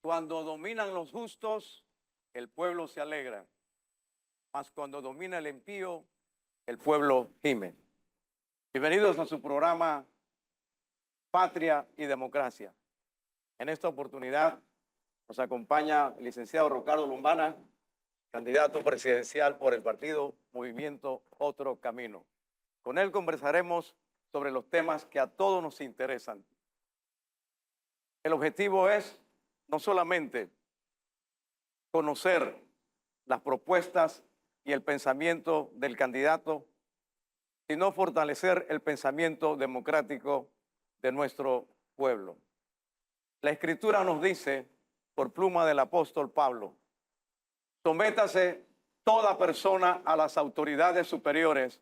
Cuando dominan los justos, el pueblo se alegra, mas cuando domina el impío, el pueblo gime. Bienvenidos a su programa Patria y Democracia. En esta oportunidad nos acompaña el licenciado Ricardo Lombana, candidato presidencial por el partido Movimiento Otro Camino. Con él conversaremos sobre los temas que a todos nos interesan. El objetivo es no solamente conocer las propuestas y el pensamiento del candidato, sino fortalecer el pensamiento democrático de nuestro pueblo. La Escritura nos dice, por pluma del apóstol Pablo, sométase toda persona a las autoridades superiores,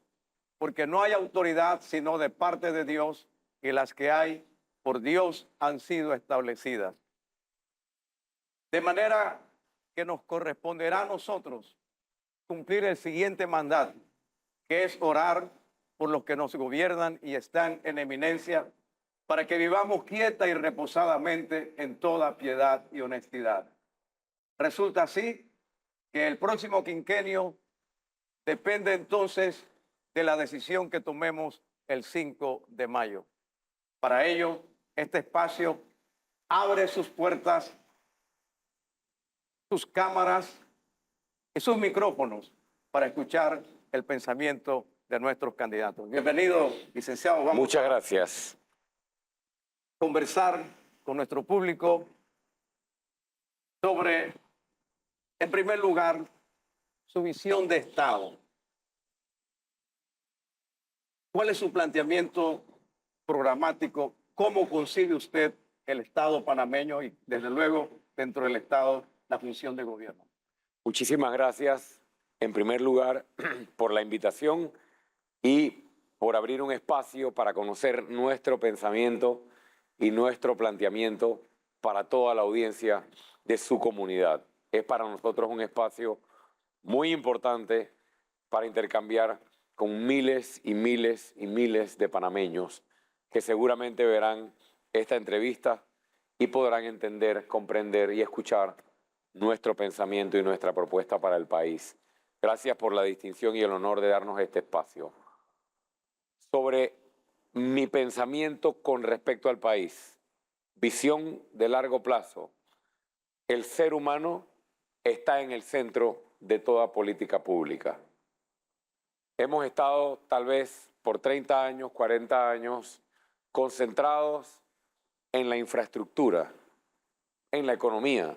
porque no hay autoridad sino de parte de Dios, y las que hay por Dios han sido establecidas. De manera que nos corresponderá a nosotros cumplir el siguiente mandato, que es orar por los que nos gobiernan y están en eminencia, para que vivamos quieta y reposadamente en toda piedad y honestidad. Resulta así que el próximo quinquenio depende entonces de la decisión que tomemos el 5 de mayo. Para ello, este espacio abre sus puertas, sus cámaras y sus micrófonos para escuchar el pensamiento de nuestros candidatos. Bienvenido, licenciado. Muchas gracias. Conversar con nuestro público sobre, en primer lugar, su visión de Estado. ¿Cuál es su planteamiento programático? ¿Cómo concibe usted el Estado panameño y, desde luego, dentro del Estado, la función de gobierno? Muchísimas gracias, en primer lugar, por la invitación y por abrir un espacio para conocer nuestro pensamiento y nuestro planteamiento para toda la audiencia de su comunidad. Es para nosotros un espacio muy importante para intercambiar con miles y miles y miles de panameños que seguramente verán esta entrevista y podrán entender, comprender y escuchar nuestro pensamiento y nuestra propuesta para el país. Gracias por la distinción y el honor de darnos este espacio. Sobre mi pensamiento con respecto al país, visión de largo plazo. El ser humano está en el centro de toda política pública. Hemos estado tal vez por 30 años, 40 años, concentrados en la infraestructura, en la economía,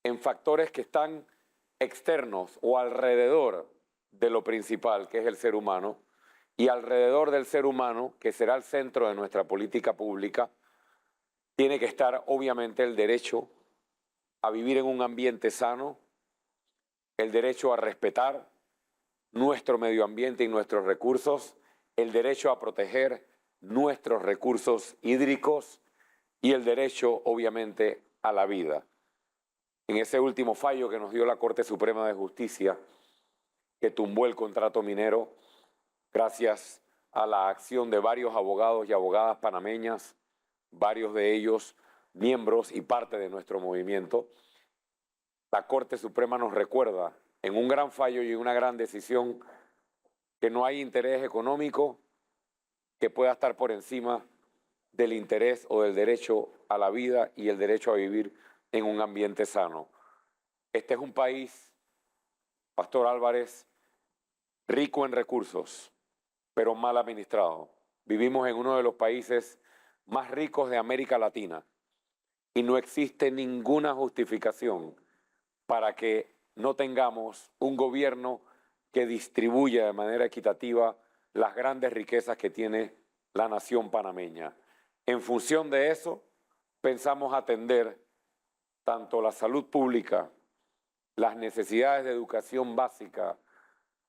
en factores que están externos o alrededor de lo principal, que es el ser humano, y alrededor del ser humano, que será el centro de nuestra política pública, tiene que estar obviamente el derecho a vivir en un ambiente sano, el derecho a respetar nuestro medio ambiente y nuestros recursos, el derecho a proteger nuestros recursos hídricos y el derecho, obviamente, a la vida. En ese último fallo que nos dio la Corte Suprema de Justicia, que tumbó el contrato minero, gracias a la acción de varios abogados y abogadas panameñas, varios de ellos miembros y parte de nuestro movimiento, la Corte Suprema nos recuerda en un gran fallo y en una gran decisión que no hay interés económico que pueda estar por encima del interés o del derecho a la vida y el derecho a vivir en un ambiente sano. Este es un país, Pastor Álvarez, rico en recursos, pero mal administrado. Vivimos en uno de los países más ricos de América Latina y no existe ninguna justificación para que no tengamos un gobierno que distribuya de manera equitativa las grandes riquezas que tiene la nación panameña. En función de eso, pensamos atender tanto la salud pública, las necesidades de educación básica,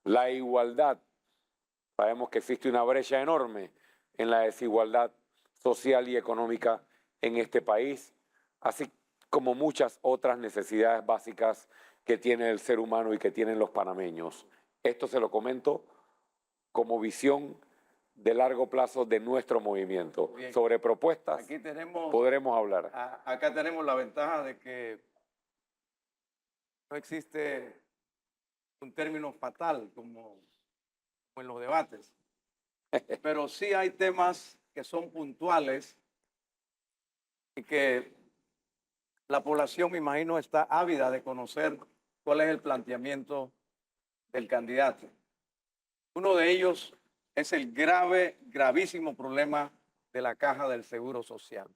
la igualdad. Sabemos que existe una brecha enorme en la desigualdad social y económica en este país, así como muchas otras necesidades básicas que tiene el ser humano y que tienen los panameños. Esto se lo comento como visión de largo plazo de nuestro movimiento. Bien. Sobre propuestas Aquí tenemos, podremos hablar. acá tenemos la ventaja de que no existe un término fatal como en los debates, pero sí hay temas que son puntuales y que la población, me imagino, está ávida de conocer cuál es el planteamiento del candidato. Uno de ellos es el gravísimo problema de la Caja del Seguro Social.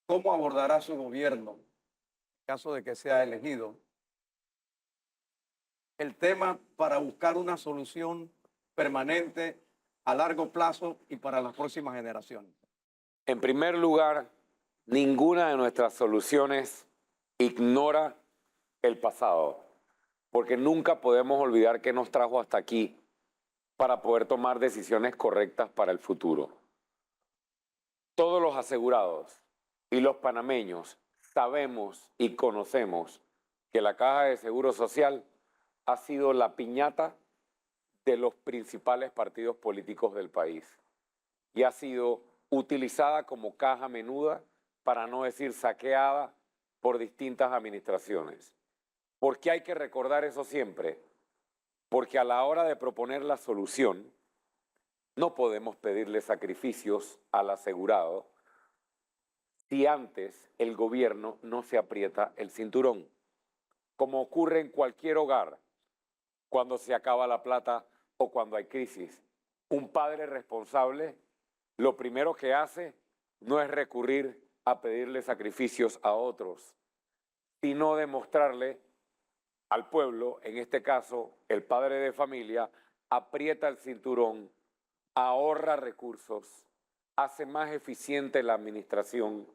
¿Cómo abordará su gobierno, en caso de que sea elegido, el tema para buscar una solución permanente a largo plazo y para las próximas generaciones? En primer lugar, ninguna de nuestras soluciones ignora el pasado, porque nunca podemos olvidar qué nos trajo hasta aquí para poder tomar decisiones correctas para el futuro. Todos los asegurados y los panameños sabemos y conocemos que la Caja de Seguro Social ha sido la piñata de los principales partidos políticos del país y ha sido utilizada como caja menuda, para no decir saqueada, por distintas administraciones. ¿Por qué hay que recordar eso siempre? Porque a la hora de proponer la solución, no podemos pedirle sacrificios al asegurado si antes el gobierno no se aprieta el cinturón. Como ocurre en cualquier hogar, cuando se acaba la plata o cuando hay crisis. Un padre responsable, lo primero que hace no es recurrir a pedirle sacrificios a otros, sino demostrarle al pueblo, en este caso el padre de familia, aprieta el cinturón, ahorra recursos, hace más eficiente la administración,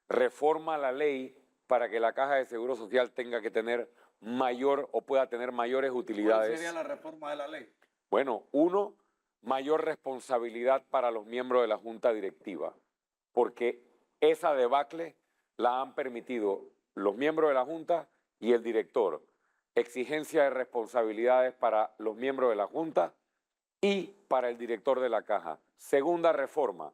reforma la ley para que la Caja de Seguro Social tenga que tener mayor o pueda tener mayores utilidades. ¿Cuál sería la reforma de la ley? Bueno, uno, mayor responsabilidad para los miembros de la Junta Directiva, porque esa debacle la han permitido los miembros de la Junta y el director. Exigencia de responsabilidades para los miembros de la Junta y para el director de la Caja. Segunda reforma,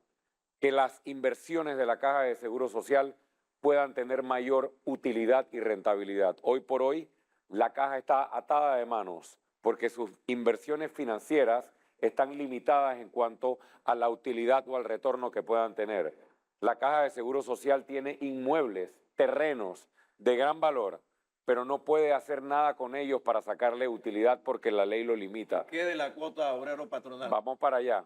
que las inversiones de la Caja de Seguro Social puedan tener mayor utilidad y rentabilidad. Hoy por hoy, la Caja está atada de manos porque sus inversiones financieras están limitadas en cuanto a la utilidad o al retorno que puedan tener. La Caja de Seguro Social tiene inmuebles, terrenos de gran valor, pero no puede hacer nada con ellos para sacarle utilidad porque la ley lo limita. ¿Qué de la cuota obrero patronal? Vamos para allá.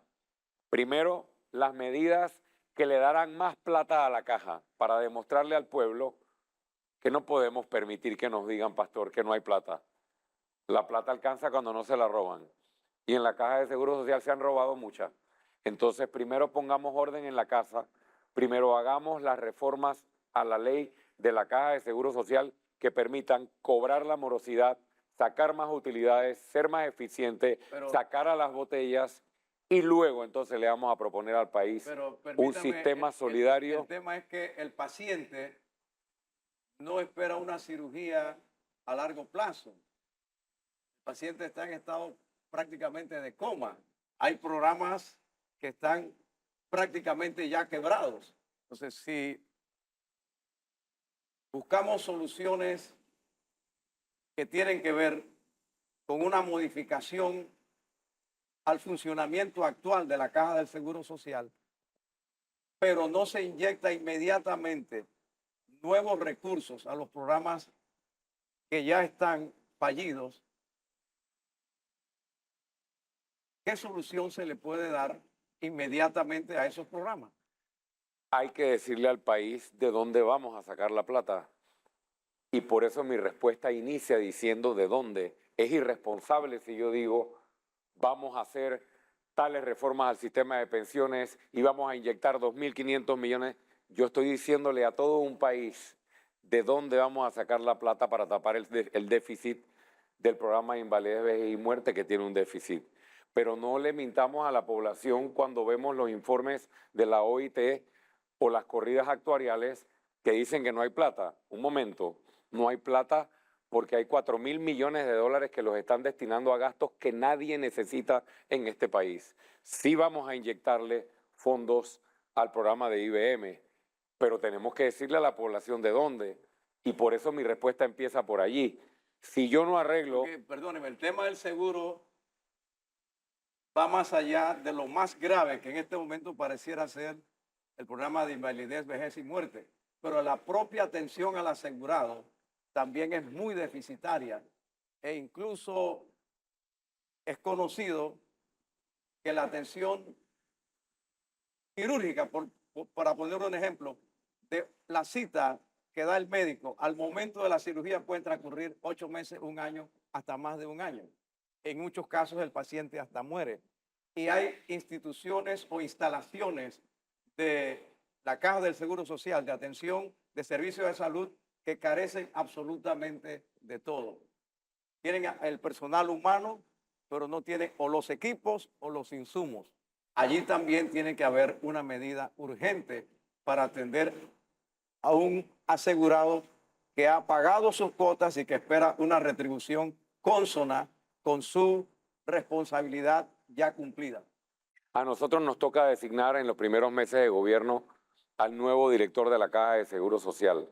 Primero, las medidas que le darán más plata a la Caja para demostrarle al pueblo que no podemos permitir que nos digan, pastor, que no hay plata. La plata alcanza cuando no se la roban. Y en la Caja de Seguro Social se han robado muchas. Entonces, primero pongamos orden en la casa, primero hagamos las reformas a la ley de la Caja de Seguro Social que permitan cobrar la morosidad, sacar más utilidades, ser más eficiente, sacar a las botellas y luego entonces le vamos a proponer al país un sistema solidario. El tema es que el paciente no espera una cirugía a largo plazo. El paciente está en estado prácticamente de coma. Hay programas que están prácticamente ya quebrados. Entonces, si buscamos soluciones que tienen que ver con una modificación al funcionamiento actual de la Caja del Seguro Social, pero no se inyecta inmediatamente nuevos recursos a los programas que ya están fallidos, ¿qué solución se le puede dar inmediatamente a esos programas? Hay que decirle al país de dónde vamos a sacar la plata. Y por eso mi respuesta inicia diciendo de dónde. Es irresponsable si yo digo, vamos a hacer tales reformas al sistema de pensiones y vamos a inyectar 2.500 millones. Yo estoy diciéndole a todo un país de dónde vamos a sacar la plata para tapar el déficit del programa de invalidez, vejez y muerte, que tiene un déficit. Pero no le mintamos a la población cuando vemos los informes de la OIT o las corridas actuariales que dicen que no hay plata. Un momento, no hay plata porque hay 4.000 millones de dólares que los están destinando a gastos que nadie necesita en este país. Sí vamos a inyectarle fondos al programa de IBM, pero tenemos que decirle a la población de dónde. Y por eso mi respuesta empieza por allí. Si yo no arreglo... Perdóneme, el tema del seguro va más allá de lo más grave que en este momento pareciera ser el programa de invalidez, vejez y muerte. Pero la propia atención al asegurado también es muy deficitaria e incluso es conocido que la atención quirúrgica, para poner un ejemplo, de la cita que da el médico al momento de la cirugía puede transcurrir 8 meses, 1 año, hasta más de 1 año. En muchos casos el paciente hasta muere. Y hay instituciones o instalaciones de la Caja del Seguro Social, de atención de servicios de salud, que carecen absolutamente de todo. Tienen el personal humano, pero no tienen o los equipos o los insumos. Allí también tiene que haber una medida urgente para atender a un asegurado que ha pagado sus cuotas y que espera una retribución consona con su responsabilidad ya cumplida. A nosotros nos toca designar en los primeros meses de gobierno al nuevo director de la Caja de Seguro Social.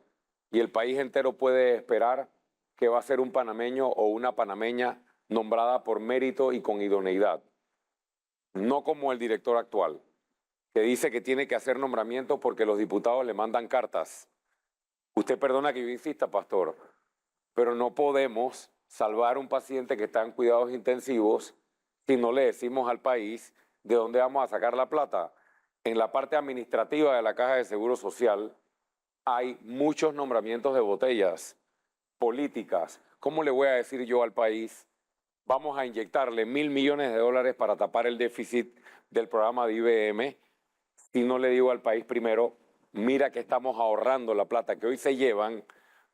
Y el país entero puede esperar que va a ser un panameño o una panameña nombrada por mérito y con idoneidad. No como el director actual, que dice que tiene que hacer nombramientos porque los diputados le mandan cartas. Usted perdona que yo insista, pastor, pero no podemos salvar a un paciente que está en cuidados intensivos si no le decimos al país de dónde vamos a sacar la plata. En la parte administrativa de la Caja de Seguro Social hay muchos nombramientos de botellas políticas. ¿Cómo le voy a decir yo al país? Vamos a inyectarle 1.000 millones de dólares para tapar el déficit del programa de IBM. Si no le digo al país primero, mira que estamos ahorrando la plata que hoy se llevan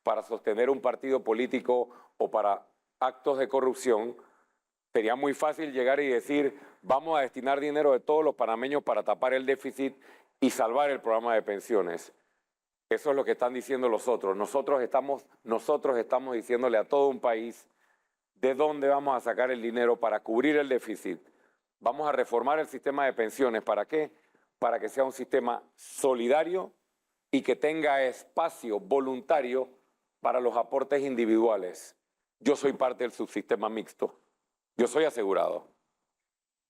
para sostener un partido político o para actos de corrupción. Sería muy fácil llegar y decir, vamos a destinar dinero de todos los panameños para tapar el déficit y salvar el programa de pensiones. Eso es lo que están diciendo los otros. Nosotros estamos diciéndole a todo un país de dónde vamos a sacar el dinero para cubrir el déficit. Vamos a reformar el sistema de pensiones. ¿Para qué? Para que sea un sistema solidario y que tenga espacio voluntario para los aportes individuales. Yo soy parte del subsistema mixto. Yo soy asegurado.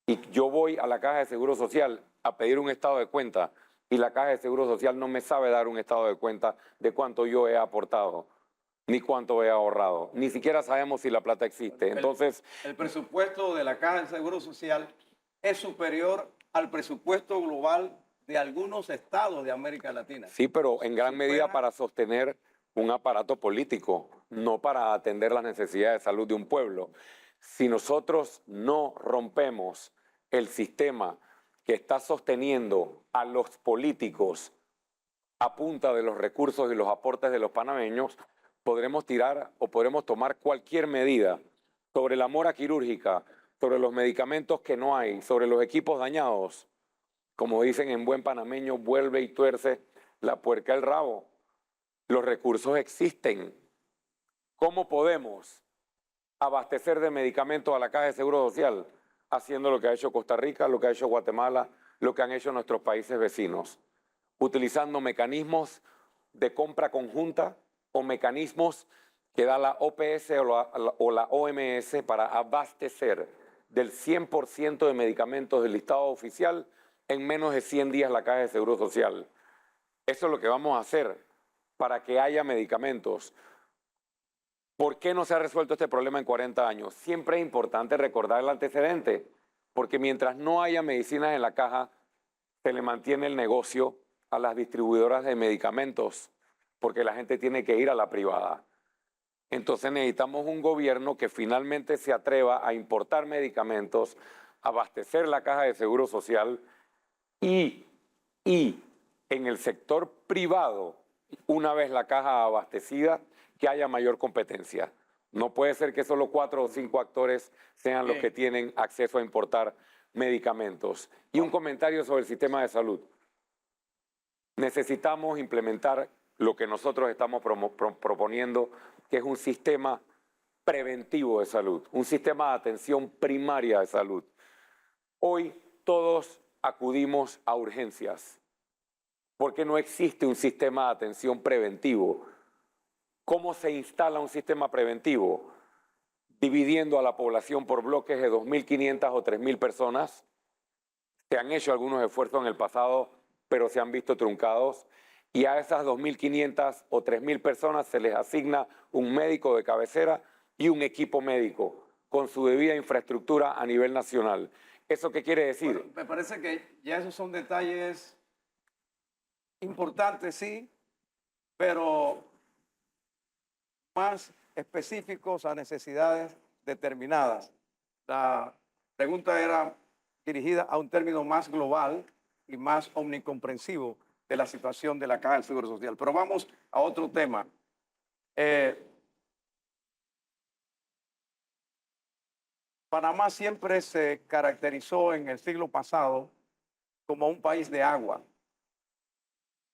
Y yo voy a la Caja de Seguro Social a pedir un estado de cuenta y la Caja de Seguro Social no me sabe dar un estado de cuenta de cuánto yo he aportado, ni cuánto he ahorrado. Ni siquiera sabemos si la plata existe. Entonces, el presupuesto de la Caja de Seguro Social es superior al presupuesto global de algunos estados de América Latina. Sí, pero en gran medida para sostener un aparato político, no para atender las necesidades de salud de un pueblo. Si nosotros no rompemos el sistema que está sosteniendo a los políticos a punta de los recursos y los aportes de los panameños, podremos tirar o podremos tomar cualquier medida sobre la mora quirúrgica, sobre los medicamentos que no hay, sobre los equipos dañados. Como dicen en buen panameño, vuelve y tuerce la puerca el rabo. Los recursos existen. ¿Cómo podemos abastecer de medicamentos a la Caja de Seguro Social? Haciendo lo que ha hecho Costa Rica, lo que ha hecho Guatemala, lo que han hecho nuestros países vecinos. Utilizando mecanismos de compra conjunta o mecanismos que da la OPS o la OMS para abastecer del 100% de medicamentos del listado oficial en menos de 100 días la Caja de Seguro Social. Eso es lo que vamos a hacer para que haya medicamentos. ¿Por qué no se ha resuelto este problema en 40 años? Siempre es importante recordar el antecedente, porque mientras no haya medicinas en la caja, se le mantiene el negocio a las distribuidoras de medicamentos, porque la gente tiene que ir a la privada. Entonces necesitamos un gobierno que finalmente se atreva a importar medicamentos, abastecer la Caja de Seguro Social y en el sector privado, una vez la caja abastecida, que haya mayor competencia. No puede ser que solo 4 o 5 actores sean los que tienen acceso a importar medicamentos. Y un comentario sobre el sistema de salud. Necesitamos implementar lo que nosotros estamos proponiendo, que es un sistema preventivo de salud, un sistema de atención primaria de salud. Hoy todos acudimos a urgencias porque no existe un sistema de atención preventivo. ¿Cómo se instala un sistema preventivo? Dividiendo a la población por bloques de 2.500 o 3.000 personas. Se han hecho algunos esfuerzos en el pasado, pero se han visto truncados. Y a esas 2.500 o 3.000 personas se les asigna un médico de cabecera y un equipo médico con su debida infraestructura a nivel nacional. ¿Eso qué quiere decir? Bueno, me parece que ya esos son detalles importantes, sí, pero más específicos a necesidades determinadas. La pregunta era dirigida a un término más global y más omnicomprensivo de la situación de la Caja del Seguro Social. Pero vamos a otro tema. Panamá siempre se caracterizó en el siglo pasado como un país de agua.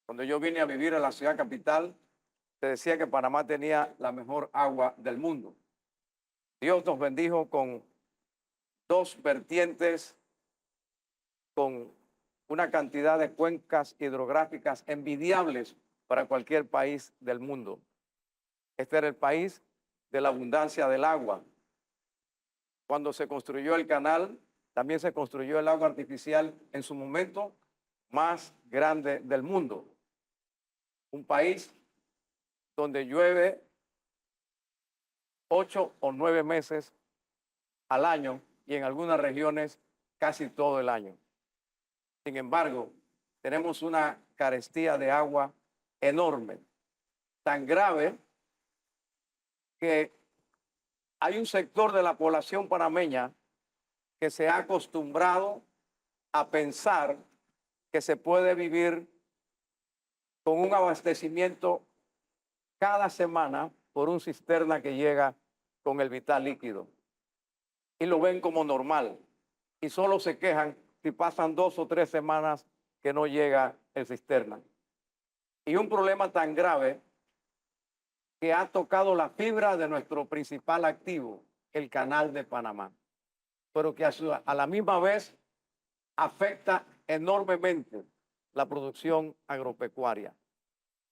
Cuando yo vine a vivir en la ciudad capital, se decía que Panamá tenía la mejor agua del mundo. Dios nos bendijo con dos vertientes, con una cantidad de cuencas hidrográficas envidiables para cualquier país del mundo. Este era el país de la abundancia del agua. Cuando se construyó el canal, también se construyó el agua artificial en su momento más grande del mundo. Un país donde llueve 8 o 9 meses al año y en algunas regiones casi todo el año. Sin embargo, tenemos una carestía de agua enorme, tan grave que hay un sector de la población panameña que se ha acostumbrado a pensar que se puede vivir con un abastecimiento cada semana por un cisterna que llega con el vital líquido. Y lo ven como normal. Y solo se quejan si pasan 2 o 3 semanas que no llega el cisterna. Y un problema tan grave que ha tocado la fibra de nuestro principal activo, el Canal de Panamá, pero que a la misma vez afecta enormemente la producción agropecuaria.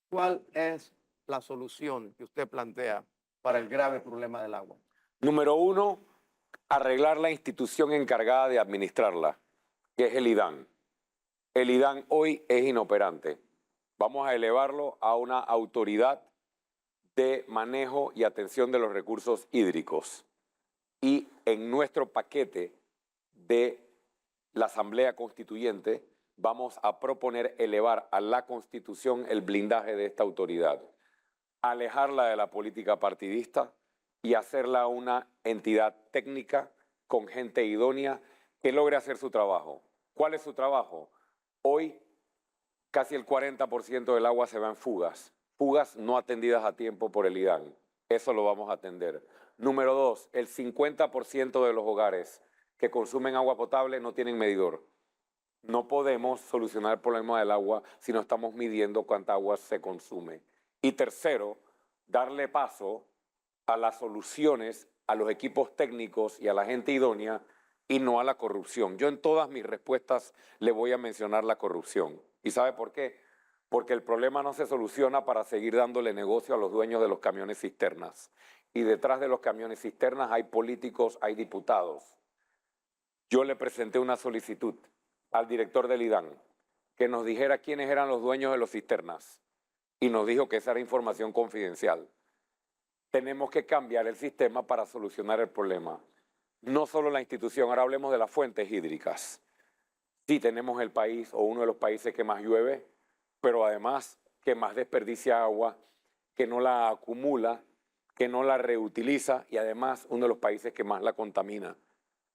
¿Cuál es la solución que usted plantea para el grave problema del agua? Número uno, arreglar la institución encargada de administrarla, que es el IDAN. El IDAN hoy es inoperante. Vamos a elevarlo a una autoridad de manejo y atención de los recursos hídricos. Y en nuestro paquete de la Asamblea Constituyente vamos a proponer elevar a la Constitución el blindaje de esta autoridad, alejarla de la política partidista y hacerla una entidad técnica con gente idónea que logre hacer su trabajo. ¿Cuál es su trabajo? Hoy casi el 40% del agua se va en fugas no atendidas a tiempo por el IDAN. Eso lo vamos a atender. Número dos, el 50% de los hogares que consumen agua potable no tienen medidor. No podemos solucionar el problema del agua si no estamos midiendo cuánta agua se consume. Y tercero, darle paso a las soluciones, a los equipos técnicos y a la gente idónea y no a la corrupción. Yo en todas mis respuestas le voy a mencionar la corrupción. ¿Y sabe por qué? Porque el problema no se soluciona para seguir dándole negocio a los dueños de los camiones cisternas. Y detrás de los camiones cisternas hay políticos, hay diputados. Yo le presenté una solicitud al director del IDAN que nos dijera quiénes eran los dueños de los cisternas y nos dijo que esa era información confidencial. Tenemos que cambiar el sistema para solucionar el problema. No solo la institución, ahora hablemos de las fuentes hídricas. Sí tenemos el país o uno de los países que más llueve, pero además que más desperdicia agua, que no la acumula, que no la reutiliza y además uno de los países que más la contamina.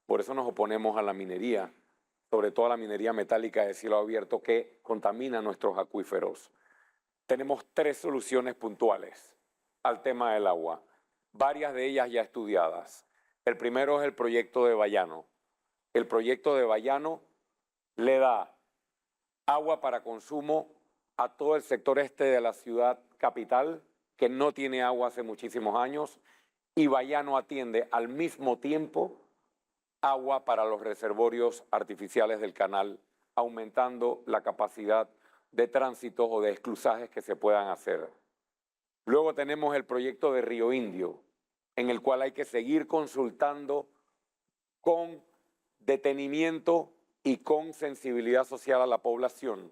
Por eso nos oponemos a la minería, sobre todo a la minería metálica de cielo abierto que contamina nuestros acuíferos. Tenemos 3 soluciones puntuales al tema del agua, varias de ellas ya estudiadas. El primero es el proyecto de Bayano. El proyecto de Bayano le da agua para consumo a todo el sector este de la ciudad capital que no tiene agua hace muchísimos años y Bayano atiende al mismo tiempo agua para los reservorios artificiales del canal, aumentando la capacidad de tránsito o de esclusajes que se puedan hacer. Luego tenemos el proyecto de Río Indio, en el cual hay que seguir consultando con detenimiento y con sensibilidad social a la población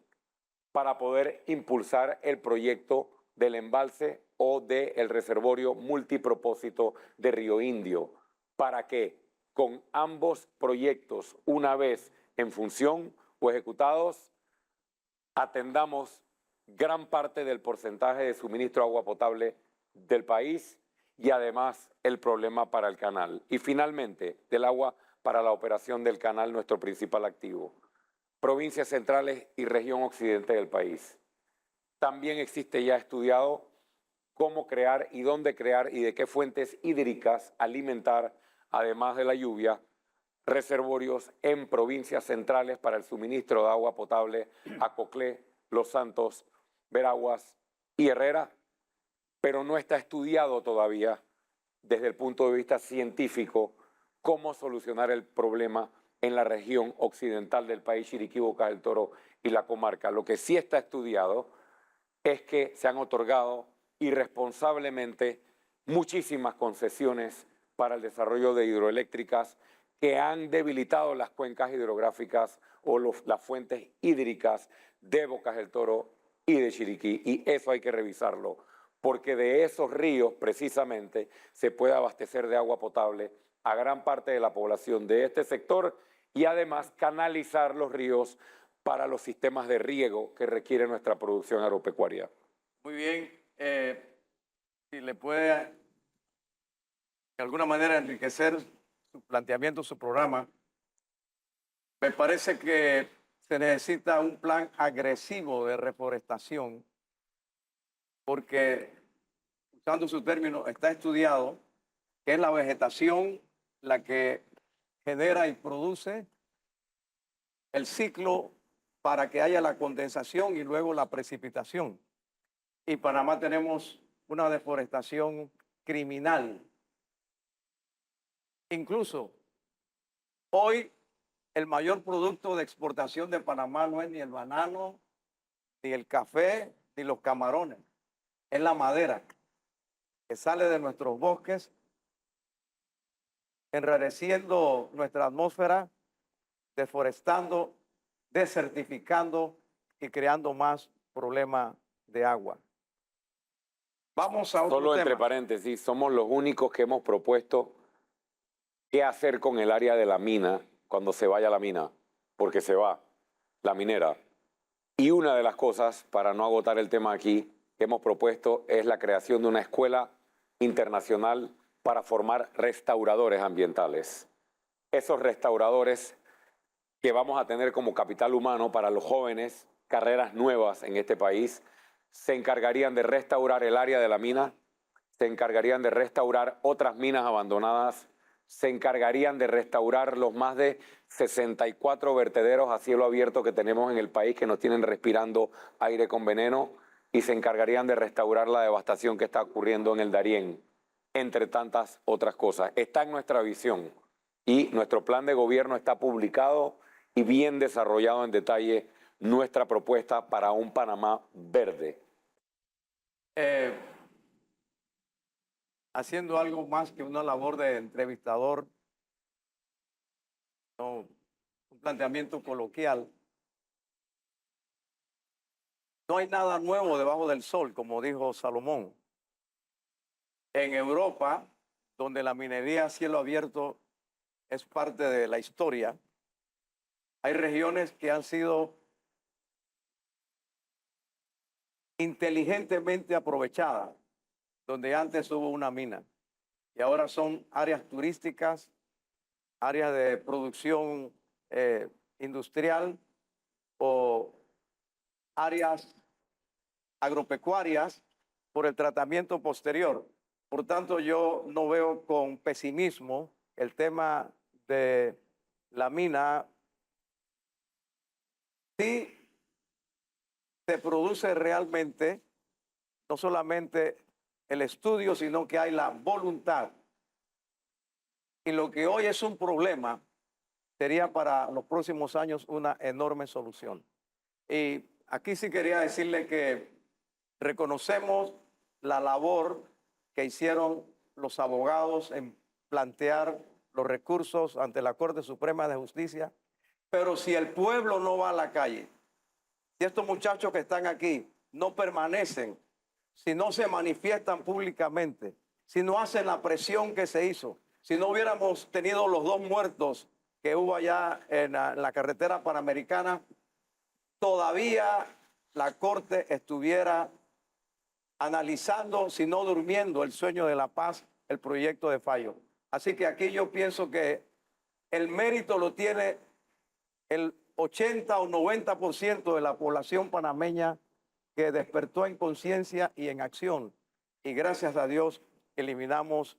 para poder impulsar el proyecto del embalse o del reservorio multipropósito de Río Indio, para que con ambos proyectos, una vez en función o ejecutados, atendamos gran parte del porcentaje de suministro de agua potable del país y además el problema para el canal. Y finalmente, del agua para la operación del canal, nuestro principal activo. Provincias centrales y región occidente del país. También existe ya estudiado cómo crear y dónde crear y de qué fuentes hídricas alimentar, además de la lluvia, reservorios en provincias centrales para el suministro de agua potable a Coclé, Los Santos, Veraguas y Herrera, pero no está estudiado todavía desde el punto de vista científico cómo solucionar el problema en la región occidental del país, Chiriquí, Bocas del Toro y la comarca. Lo que sí está estudiado es que se han otorgado irresponsablemente muchísimas concesiones para el desarrollo de hidroeléctricas que han debilitado las cuencas hidrográficas o las fuentes hídricas de Bocas del Toro y de Chiriquí. Y eso hay que revisarlo, porque de esos ríos precisamente se puede abastecer de agua potable a gran parte de la población de este sector y además canalizar los ríos para los sistemas de riego que requiere nuestra producción agropecuaria. Muy bien. Si le puede de alguna manera enriquecer su planteamiento, su programa, me parece que se necesita un plan agresivo de reforestación porque, usando su término, está estudiado que es la vegetación la que genera y produce el ciclo para que haya la condensación y luego la precipitación. Y en Panamá tenemos una deforestación criminal. Incluso hoy el mayor producto de exportación de Panamá no es ni el banano, ni el café, ni los camarones. Es la madera que sale de nuestros bosques, enrareciendo nuestra atmósfera, deforestando, desertificando y creando más problemas de agua. Vamos a otro Solo tema. entre paréntesis, somos los únicos que hemos propuesto qué hacer con el área de la mina cuando se vaya la mina, porque se va la minera. Y una de las cosas, para no agotar el tema aquí, que hemos propuesto es la creación de una escuela internacional para formar restauradores ambientales. Esos restauradores que vamos a tener como capital humano para los jóvenes, carreras nuevas en este país, se encargarían de restaurar el área de la mina, se encargarían de restaurar otras minas abandonadas, se encargarían de restaurar los más de 64 vertederos a cielo abierto que tenemos en el país que nos tienen respirando aire con veneno y se encargarían de restaurar la devastación que está ocurriendo en el Darién, entre tantas otras cosas. Está en nuestra visión y nuestro plan de gobierno está publicado y bien desarrollado en detalle nuestra propuesta para un Panamá verde. Haciendo algo más que una labor de entrevistador, no, un planteamiento coloquial. No hay nada nuevo debajo del sol, como dijo Salomón. En Europa, donde la minería a cielo abierto es parte de la historia, hay regiones que han sido inteligentemente aprovechadas, donde antes hubo una mina y ahora son áreas turísticas, áreas de producción industrial o áreas agropecuarias por el tratamiento posterior. Por tanto, yo no veo con pesimismo el tema de la mina. Si se produce realmente no solamente el estudio, sino que hay la voluntad. Y lo que hoy es un problema sería para los próximos años una enorme solución. Y aquí sí quería decirle que reconocemos la labor que hicieron los abogados en plantear los recursos ante la Corte Suprema de Justicia, pero si el pueblo no va a la calle, si estos muchachos que están aquí no permanecen, si no se manifiestan públicamente, si no hacen la presión que se hizo, si no hubiéramos tenido los 2 muertos que hubo allá en la carretera panamericana, todavía la Corte estuviera analizando, si no durmiendo, el sueño de la paz, el proyecto de fallo. Así que aquí yo pienso que el mérito lo tiene el 80 o 90% de la población panameña que despertó en conciencia y en acción. Y gracias a Dios eliminamos,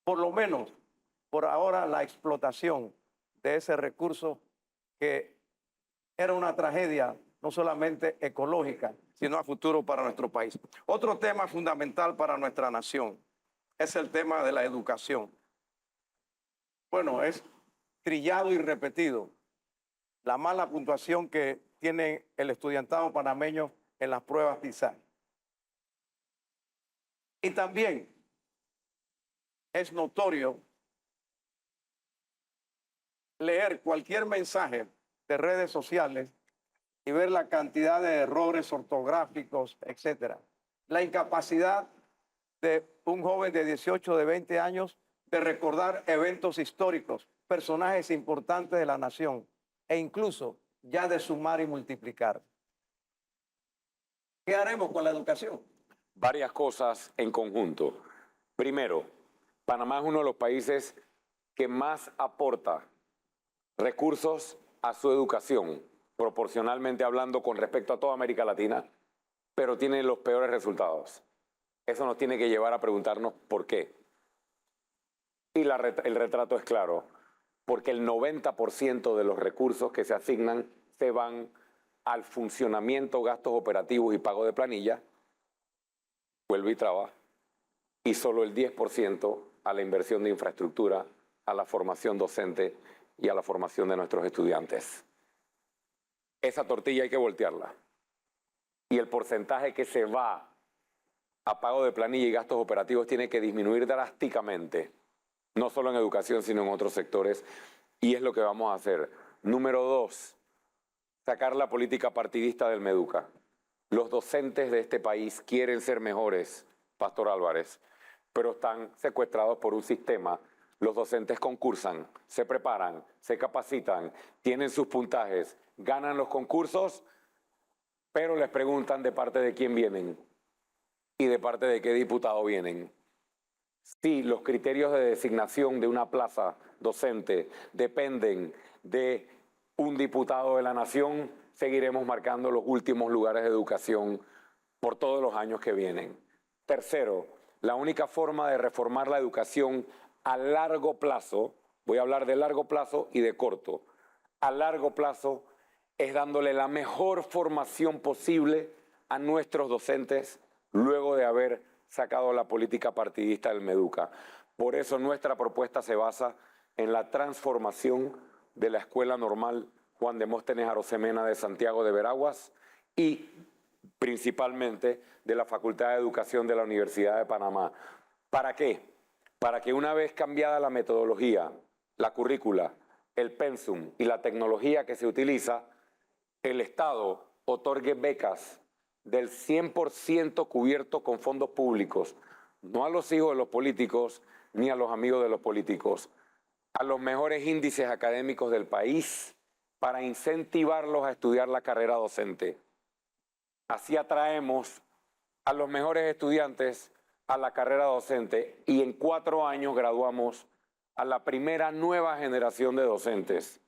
por lo menos por ahora, la explotación de ese recurso que era una tragedia no solamente ecológica, sino a futuro para nuestro país. Otro tema fundamental para nuestra nación es el tema de la educación. Bueno, es trillado y repetido la mala puntuación que tiene el estudiantado panameño en las pruebas PISA. Y también es notorio leer cualquier mensaje de redes sociales y ver la cantidad de errores ortográficos, etcétera. La incapacidad de un joven de 18, de 20 años de recordar eventos históricos, personajes importantes de la nación e incluso ya de sumar y multiplicar. ¿Qué haremos con la educación? Varias cosas en conjunto. Primero, Panamá es uno de los países que más aporta recursos a su educación, proporcionalmente hablando con respecto a toda América Latina, pero tiene los peores resultados. Eso nos tiene que llevar a preguntarnos por qué. Y el retrato es claro, porque el 90% de los recursos que se asignan se van al funcionamiento, gastos operativos y pago de planilla, vuelve y traba, y solo el 10% a la inversión de infraestructura, a la formación docente y a la formación de nuestros estudiantes. Esa tortilla hay que voltearla. Y el porcentaje que se va a pago de planilla y gastos operativos tiene que disminuir drásticamente, no solo en educación, sino en otros sectores, y es lo que vamos a hacer. Número 2, sacar la política partidista del MEDUCA. Los docentes de este país quieren ser mejores, Pastor Álvarez, pero están secuestrados por un sistema. Los docentes concursan, se preparan, se capacitan, tienen sus puntajes, ganan los concursos, pero les preguntan de parte de quién vienen y de parte de qué diputado vienen. Si los criterios de designación de una plaza docente dependen de un diputado de la nación, seguiremos marcando los últimos lugares de educación por todos los años que vienen. Tercero, la única forma de reformar la educación a largo plazo, voy a hablar de largo plazo y de corto, a largo plazo es dándole la mejor formación posible a nuestros docentes luego de haber sacado la política partidista del MEDUCA. Por eso nuestra propuesta se basa en la transformación de la Escuela Normal Juan Demóstenes Arosemena de Santiago de Veraguas y principalmente de la Facultad de Educación de la Universidad de Panamá. ¿Para qué? Para que una vez cambiada la metodología, la currícula, el pensum y la tecnología que se utiliza, el Estado otorgue becas del 100% cubierto con fondos públicos, no a los hijos de los políticos ni a los amigos de los políticos, a los mejores índices académicos del país para incentivarlos a estudiar la carrera docente. Así atraemos a los mejores estudiantes a la carrera docente y en 4 años graduamos a la primera nueva generación de docentes.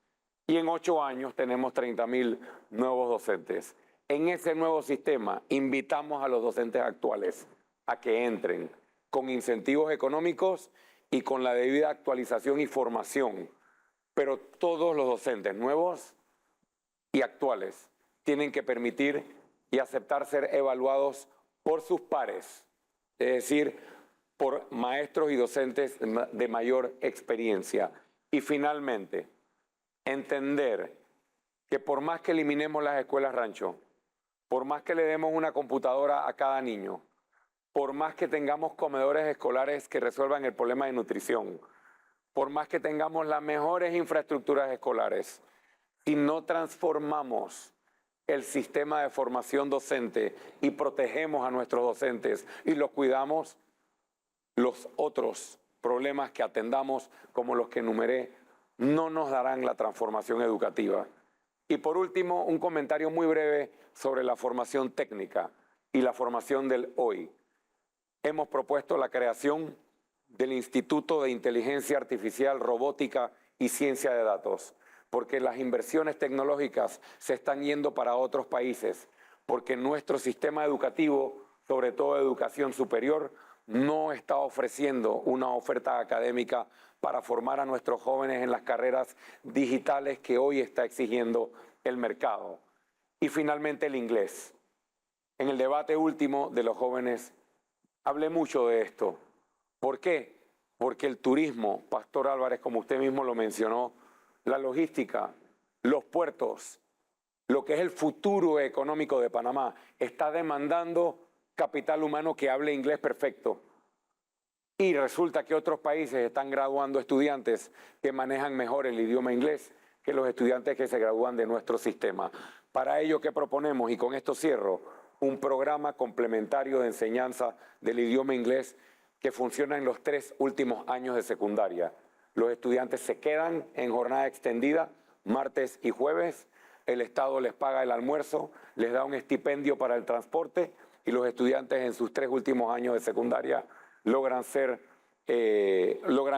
Y en 8 años tenemos 30.000 nuevos docentes. En ese nuevo sistema invitamos a los docentes actuales a que entren con incentivos económicos y con la debida actualización y formación. Pero todos los docentes nuevos y actuales tienen que permitir y aceptar ser evaluados por sus pares, es decir, por maestros y docentes de mayor experiencia. Y finalmente, entender que por más que eliminemos las escuelas rancho, por más que le demos una computadora a cada niño, por más que tengamos comedores escolares que resuelvan el problema de nutrición, por más que tengamos las mejores infraestructuras escolares, si no transformamos el sistema de formación docente y protegemos a nuestros docentes y los cuidamos, los otros problemas que atendamos, como los que enumeré, no nos darán la transformación educativa. Y por último, un comentario muy breve sobre la formación técnica y la formación del hoy. Hemos propuesto la creación del Instituto de Inteligencia Artificial, Robótica y Ciencia de Datos, porque las inversiones tecnológicas se están yendo para otros países, porque nuestro sistema educativo, sobre todo educación superior, no está ofreciendo una oferta académica para formar a nuestros jóvenes en las carreras digitales que hoy está exigiendo el mercado. Y finalmente el inglés. En el debate último de los jóvenes hablé mucho de esto. ¿Por qué? Porque el turismo, Pastor Álvarez, como usted mismo lo mencionó, la logística, los puertos, lo que es el futuro económico de Panamá, está demandando capital humano que hable inglés perfecto. Y resulta que otros países están graduando estudiantes que manejan mejor el idioma inglés que los estudiantes que se gradúan de nuestro sistema. Para ello, ¿qué proponemos? Y con esto cierro, un programa complementario de enseñanza del idioma inglés que funciona en los 3 últimos años de secundaria. Los estudiantes se quedan en jornada extendida, martes y jueves, el Estado les paga el almuerzo, les da un estipendio para el transporte y los estudiantes en sus 3 últimos años de secundaria logran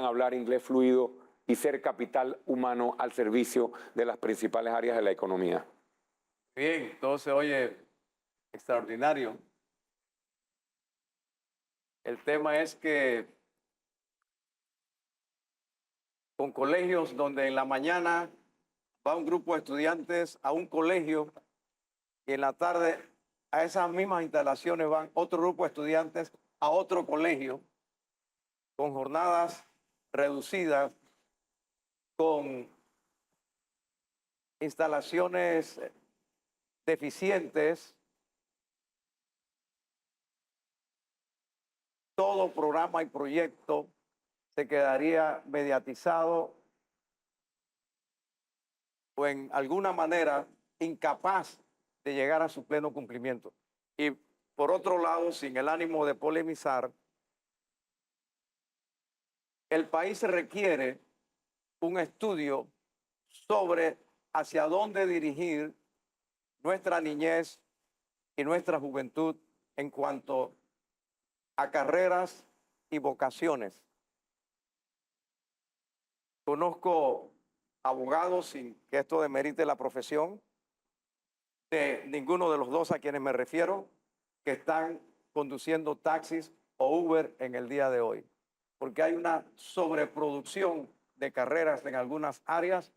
hablar inglés fluido y ser capital humano al servicio de las principales áreas de la economía. Bien, todo se oye extraordinario. El tema es que con colegios donde en la mañana va un grupo de estudiantes a un colegio y en la tarde a esas mismas instalaciones van otro grupo de estudiantes a otro colegio con jornadas reducidas, con instalaciones deficientes. Todo programa y proyecto se quedaría mediatizado o en alguna manera incapaz de llegar a su pleno cumplimiento. Y por otro lado, sin el ánimo de polemizar, el país requiere un estudio sobre hacia dónde dirigir nuestra niñez y nuestra juventud en cuanto a carreras y vocaciones. Conozco abogados, sin que esto demerite la profesión, de ninguno de los dos a quienes me refiero, que están conduciendo taxis o Uber en el día de hoy, porque hay una sobreproducción de carreras en algunas áreas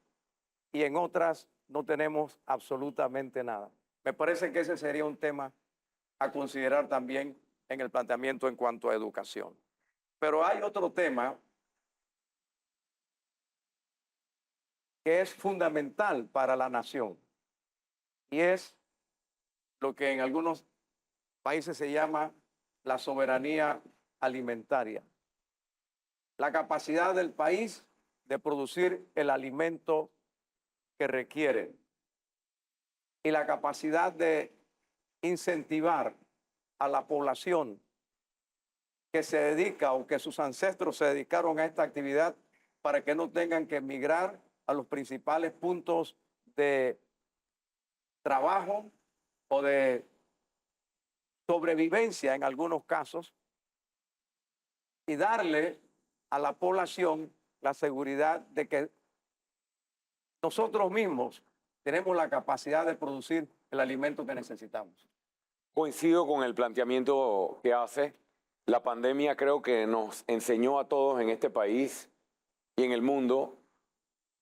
y en otras no tenemos absolutamente nada. Me parece que ese sería un tema a considerar también en el planteamiento en cuanto a educación. Pero hay otro tema que es fundamental para la nación y es lo que en algunos países se llama la soberanía alimentaria. La capacidad del país de producir el alimento que requiere y la capacidad de incentivar a la población que se dedica o que sus ancestros se dedicaron a esta actividad para que no tengan que emigrar a los principales puntos de trabajo o de sobrevivencia en algunos casos y darle a la población la seguridad de que nosotros mismos tenemos la capacidad de producir el alimento que necesitamos. Coincido con el planteamiento que hace. La pandemia creo que nos enseñó a todos en este país y en el mundo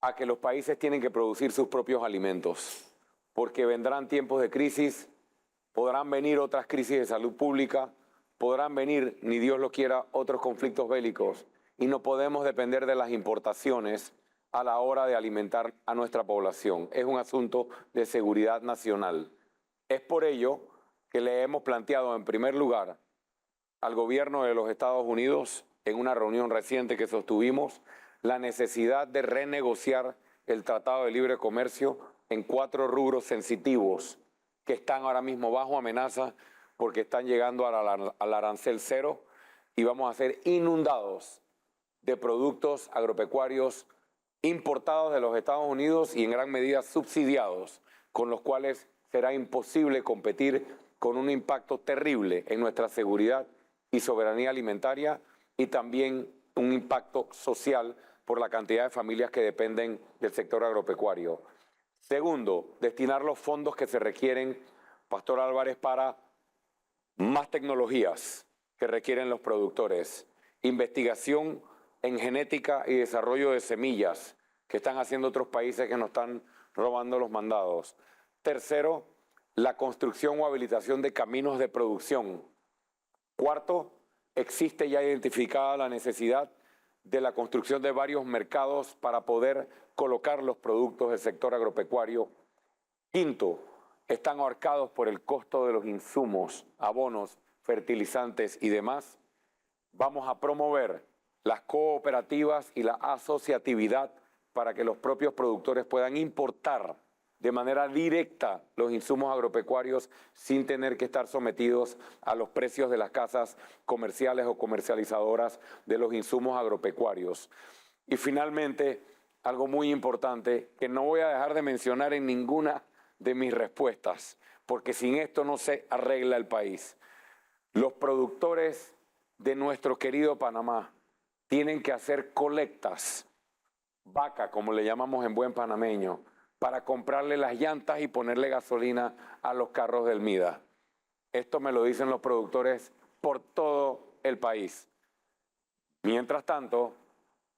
a que los países tienen que producir sus propios alimentos, porque vendrán tiempos de crisis podrán venir otras crisis de salud pública, podrán venir, ni Dios lo quiera, otros conflictos bélicos, y no podemos depender de las importaciones a la hora de alimentar a nuestra población. Es un asunto de seguridad nacional. Es por ello que le hemos planteado en primer lugar al gobierno de los Estados Unidos, en una reunión reciente que sostuvimos, la necesidad de renegociar el Tratado de Libre Comercio en 4 rubros sensitivos que están ahora mismo bajo amenaza porque están llegando al arancel cero y vamos a ser inundados de productos agropecuarios importados de los Estados Unidos y en gran medida subsidiados, con los cuales será imposible competir, con un impacto terrible en nuestra seguridad y soberanía alimentaria y también un impacto social por la cantidad de familias que dependen del sector agropecuario. Segundo, destinar los fondos que se requieren, Pastor Álvarez, para más tecnologías que requieren los productores, investigación en genética y desarrollo de semillas que están haciendo otros países que nos están robando los mandados. Tercero, la construcción o habilitación de caminos de producción. Cuarto, existe ya identificada la necesidad de la construcción de varios mercados para poder colocar los productos del sector agropecuario. Quinto, están ahorcados por el costo de los insumos, abonos, fertilizantes y demás. Vamos a promover las cooperativas y la asociatividad para que los propios productores puedan importar de manera directa los insumos agropecuarios sin tener que estar sometidos a los precios de las casas comerciales o comercializadoras de los insumos agropecuarios. Y finalmente, algo muy importante que no voy a dejar de mencionar en ninguna de mis respuestas, porque sin esto no se arregla el país. Los productores de nuestro querido Panamá tienen que hacer colectas, vaca, como le llamamos en buen panameño, para comprarle las llantas y ponerle gasolina a los carros del MIDA. Esto me lo dicen los productores por todo el país. Mientras tanto,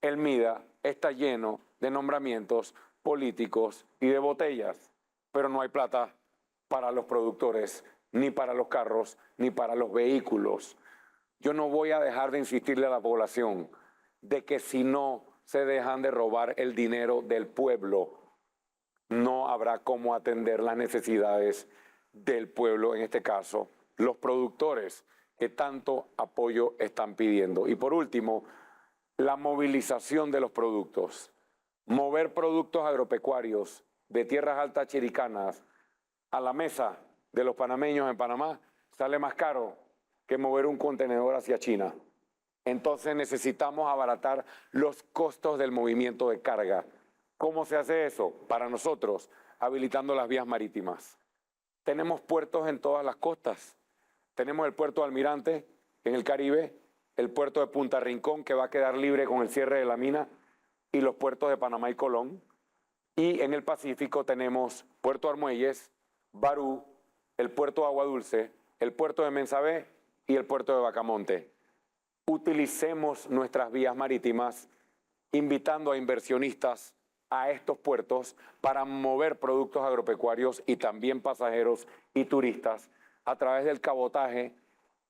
el MIDA está lleno de nombramientos políticos y de botellas, pero no hay plata para los productores, ni para los carros, ni para los vehículos. Yo no voy a dejar de insistirle a la población de que si no se dejan de robar el dinero del pueblo, no habrá cómo atender las necesidades del pueblo, en este caso, los productores que tanto apoyo están pidiendo. Y por último, la movilización de los productos. Mover productos agropecuarios de tierras altas chiricanas a la mesa de los panameños en Panamá sale más caro que mover un contenedor hacia China. Entonces necesitamos abaratar los costos del movimiento de carga. ¿Cómo se hace eso? Para nosotros, habilitando las vías marítimas. Tenemos puertos en todas las costas. Tenemos el puerto de Almirante en el Caribe, el puerto de Punta Rincón, que va a quedar libre con el cierre de la mina, y los puertos de Panamá y Colón. Y en el Pacífico tenemos Puerto Armuelles, Barú, el puerto de Agua Dulce, el puerto de Mensabé y el puerto de Bacamonte. Utilicemos nuestras vías marítimas, invitando a inversionistas a estos puertos para mover productos agropecuarios y también pasajeros y turistas a través del cabotaje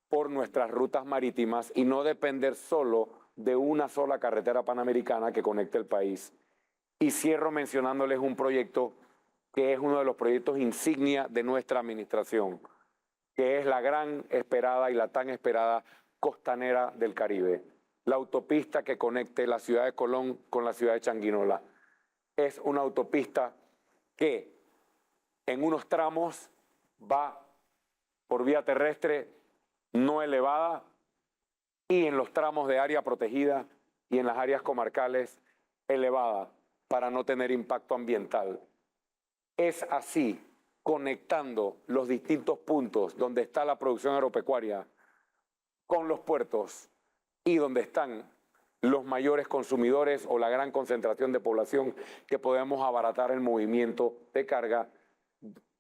por nuestras rutas marítimas y no depender solo de una sola carretera panamericana que conecte el país. Y cierro mencionándoles un proyecto que es uno de los proyectos insignia de nuestra administración, que es la gran esperada y la tan esperada costanera del Caribe, la autopista que conecte la ciudad de Colón con la ciudad de Changuinola. Es una autopista que en unos tramos va por vía terrestre no elevada y en los tramos de área protegida y en las áreas comarcales elevada para no tener impacto ambiental. Es así, conectando los distintos puntos donde está la producción agropecuaria con los puertos y donde están los mayores consumidores o la gran concentración de población, que podemos abaratar el movimiento de carga,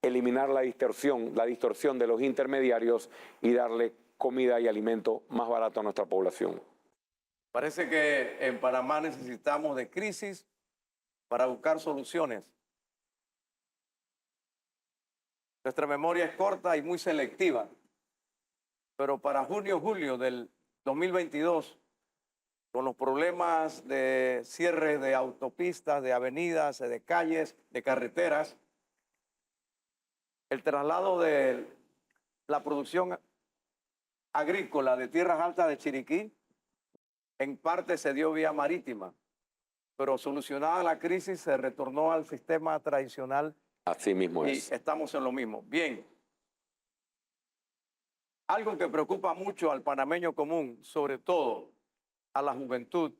eliminar la distorsión de los intermediarios y darle comida y alimento más barato a nuestra población. Parece que en Panamá necesitamos de crisis para buscar soluciones. Nuestra memoria es corta y muy selectiva, pero para junio, julio del 2022, con los problemas de cierre de autopistas, de avenidas, de calles, de carreteras, el traslado de la producción agrícola de tierras altas de Chiriquí, en parte se dio vía marítima, pero solucionada la crisis se retornó al sistema tradicional. Así mismo y es. estamos en lo mismo. Bien, algo que preocupa mucho al panameño común, sobre todo a la juventud,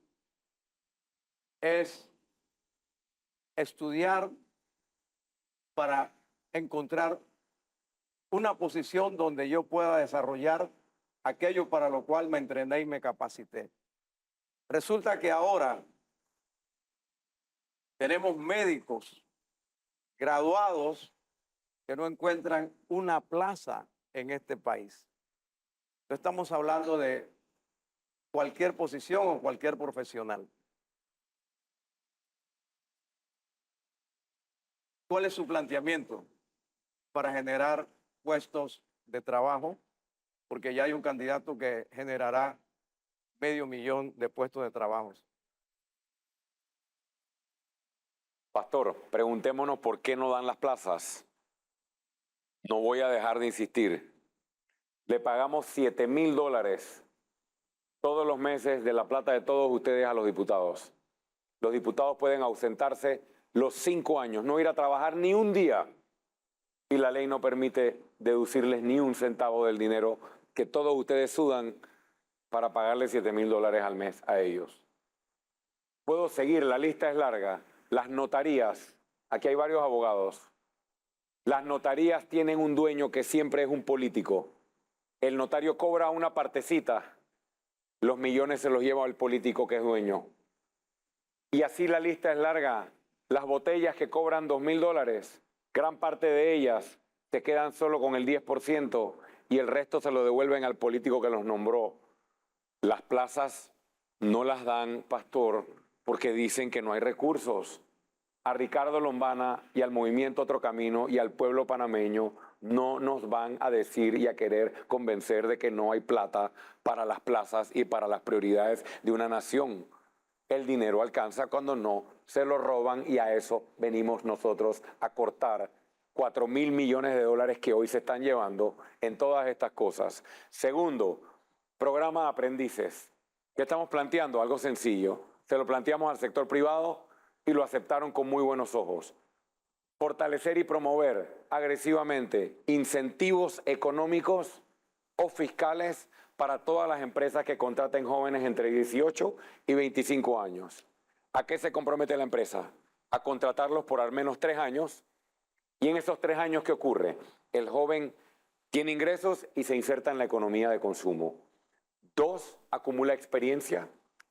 es estudiar para encontrar una posición donde yo pueda desarrollar aquello para lo cual me entrené y me capacité. Resulta que ahora tenemos médicos graduados que no encuentran una plaza en este país. No estamos hablando de cualquier posición o cualquier profesional. ¿Cuál es su planteamiento para generar puestos de trabajo? Porque ya hay un candidato que generará 500,000 de puestos de trabajo. Pastor, preguntémonos por qué no dan las plazas. No voy a dejar de insistir. Le pagamos $7,000 todos los meses de la plata de todos ustedes a los diputados. Los diputados pueden ausentarse los 5 años, no ir a trabajar ni un día. Y la ley no permite deducirles ni un centavo del dinero que todos ustedes sudan para pagarle $7,000 al mes a ellos. Puedo seguir, la lista es larga. Las notarías, aquí hay varios abogados. Las notarías tienen un dueño que siempre es un político. El notario cobra una partecita, los millones se los lleva el político que es dueño. Y así la lista es larga. Las botellas que cobran $2,000, gran parte de ellas se quedan solo con el 10% y el resto se lo devuelven al político que los nombró. Las plazas no las dan, pastor, porque dicen que no hay recursos. A Ricardo Lombana y al Movimiento Otro Camino y al pueblo panameño no nos van a decir y a querer convencer de que no hay plata para las plazas y para las prioridades de una nación. El dinero alcanza cuando no se lo roban y a eso venimos nosotros a cortar $4,000 millones que hoy se están llevando en todas estas cosas. Segundo, programa de aprendices. ¿Qué estamos planteando? Algo sencillo. Se lo planteamos al sector privado y lo aceptaron con muy buenos ojos. Fortalecer y promover agresivamente incentivos económicos o fiscales para todas las empresas que contraten jóvenes entre 18 y 25 años. ¿A qué se compromete la empresa? A contratarlos por al menos 3 años. Y en esos 3 años, ¿qué ocurre? El joven tiene ingresos y se inserta en la economía de consumo. 2, acumula experiencia.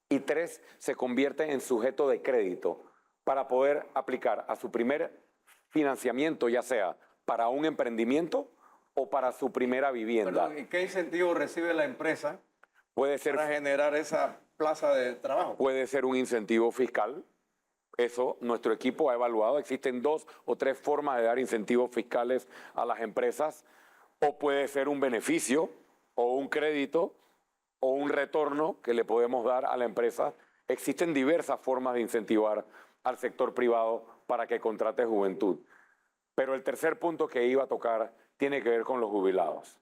Y 3, se convierte en sujeto de crédito para poder aplicar a su primer financiamiento, ya sea para un emprendimiento o para su primera vivienda. Perdón, ¿y qué incentivo recibe la empresa Puede ser, para generar esa plaza de trabajo? puede ser un incentivo fiscal. Eso nuestro equipo ha evaluado. Existen 2 o 3 formas de dar incentivos fiscales a las empresas. O puede ser un beneficio o un crédito o un retorno que le podemos dar a la empresa. Existen diversas formas de incentivar al sector privado para que contrate juventud. Pero el tercer punto que iba a tocar tiene que ver con los jubilados.